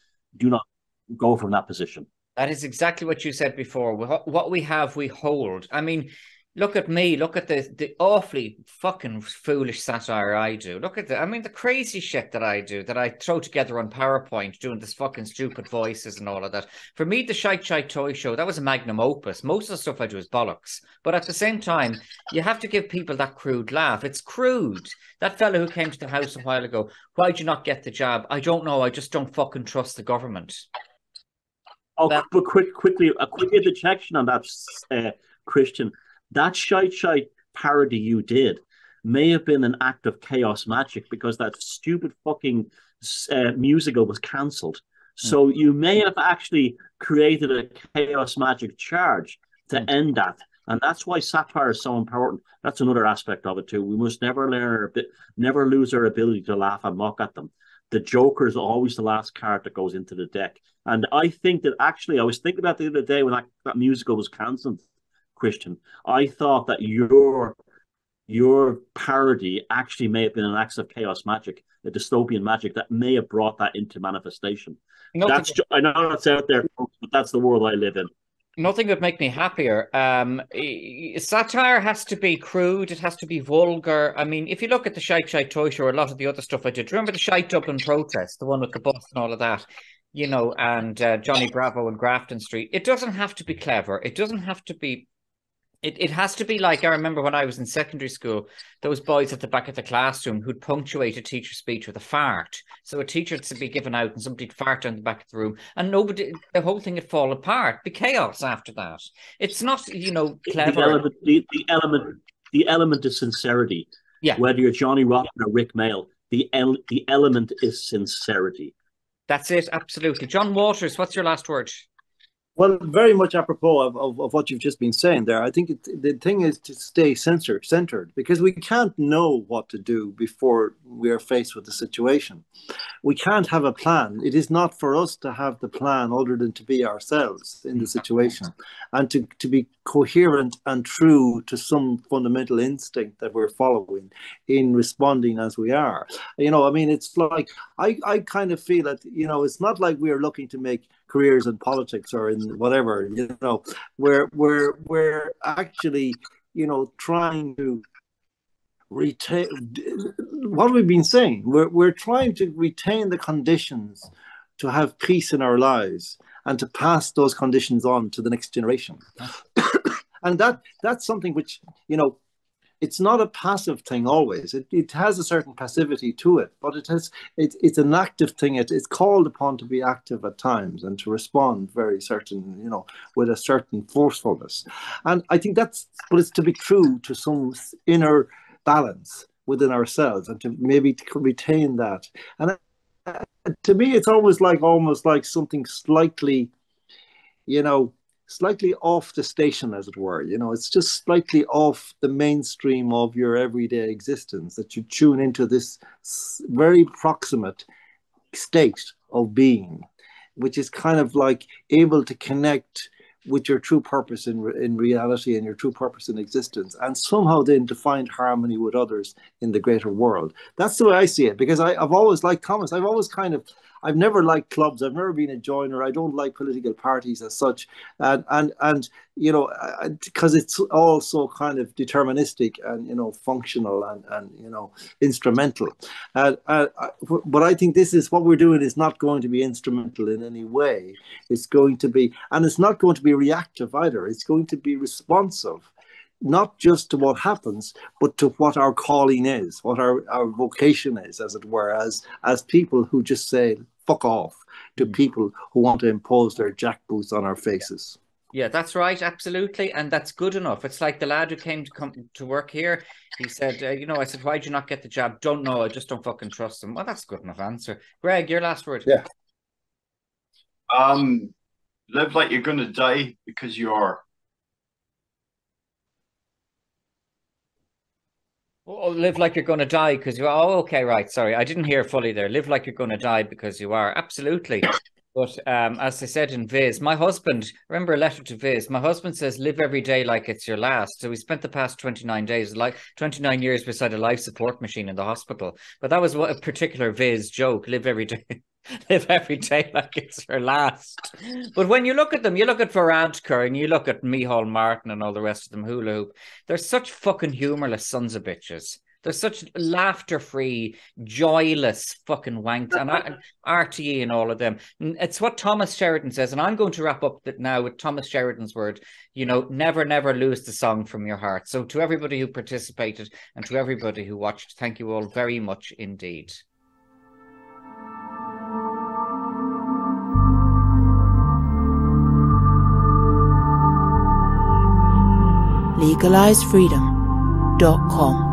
go from that position. That is exactly what you said before. What we have, we hold. I mean, Look at me. Look at the awfully fucking foolish satire I do. Look at the crazy shit that I do, that I throw together on PowerPoint, doing this fucking stupid voices and all of that. For me, the Shite Toy Show, that was a magnum opus. Most of the stuff I do is bollocks. But at the same time, you have to give people that crude laugh. It's crude. That fellow who came to the house a while ago, why'd you not get the job? I don't know. I just don't fucking trust the government. Oh, but quickly, a quick interjection on that, Christian. That shite parody you did may have been an act of chaos magic, because that stupid fucking musical was cancelled. So you may have actually created a chaos magic charge to end that. And that's why satire is so important. That's another aspect of it too. We must never lose our ability to laugh and mock at them. The Joker is always the last card that goes into the deck. And I think that actually, I was thinking about the other day when that musical was cancelled, Christian. I thought that your parody actually may have been an act of chaos magic, a dystopian magic that may have brought that into manifestation. I know that's out there, but that's the world I live in. Nothing would make me happier. Satire has to be crude. It has to be vulgar. I mean, if you look at the Shite Toy Show or a lot of the other stuff I did, remember the Shite Dublin protest, the one with the bus and all of that, you know, and Johnny Bravo and Grafton Street. It doesn't have to be clever. It doesn't have to be. It has to be like, I remember when I was in secondary school, those boys at the back of the classroom who'd punctuate a teacher's speech with a fart. So a teacher would be given out and somebody'd fart down the back of the room, and the whole thing would fall apart, be chaos after that. It's not, you know, clever. The element is sincerity. Yeah. Whether you're Johnny Rotten or Rick Mail, the element is sincerity. That's it, absolutely. John Waters, what's your last word? Well, very much apropos of what you've just been saying there. I think the thing is to stay centered, because we can't know what to do before we are faced with the situation. We can't have a plan. It is not for us to have the plan other than to be ourselves in the situation, and to be coherent and true to some fundamental instinct that we're following in responding as we are. You know, I mean, it's like, I kind of feel that, you know, it's not like we're looking to make careers in politics or in whatever, you know, we're actually, you know, trying to retain what we've been saying. We're trying to retain the conditions to have peace in our lives and to pass those conditions on to the next generation. And that's something which, you know, it's not a passive thing always. It has a certain passivity to it, but it's an active thing. It's called upon to be active at times and to respond very certain, you know, with a certain forcefulness. And I think but it's to be true to some inner balance within ourselves and to maybe retain that. And to me, it's almost like something slightly, you know, slightly off the station, as it were. You know, it's just slightly off the mainstream of your everyday existence, that you tune into this very proximate state of being, which is kind of like able to connect with your true purpose in reality and your true purpose in existence, and somehow then to find harmony with others in the greater world. That's the way I see it, because I've always liked comics. I've never liked clubs. I've never been a joiner. I don't like political parties as such. And you know, because it's all so kind of deterministic and, you know, functional and you know, instrumental. But I think this is what we're doing is not going to be instrumental in any way. It's going to be, and it's not going to be reactive either. It's going to be responsive, not just to what happens, but to what our calling is, what our vocation is, as it were, as people who just say, fuck off, to people who want to impose their jackboots on our faces. Yeah, that's right, absolutely, and that's good enough. It's like the lad who came to work here. He said, you know, I said, why'd you not get the job? Don't know, I just don't fucking trust him. Well, that's a good enough answer. Greg, your last word. Yeah. Live like you're going to die because you are. Oh, live like you're going to die because you are. Oh, okay, right. Sorry, I didn't hear fully there. Live like you're going to die because you are. Absolutely. But as I said in Viz, my husband, remember a letter to Viz, my husband says, live every day like it's your last. So we spent the past 29 days, like 29 years beside a life support machine in the hospital. But that was a particular Viz joke, live every day. Live every day like it's your last. But when you look at them, you look at Varadkar and you look at Micheál Martin and all the rest of them, hula hoop, they're such fucking humorless sons of bitches. They're such laughter-free, joyless fucking wanks, and RTE and all of them. It's what Thomas Sheridan says, and I'm going to wrap up that now with Thomas Sheridan's word, you know, never, never lose the song from your heart. So to everybody who participated and to everybody who watched, thank you all very much indeed. LegalizeFreedom.com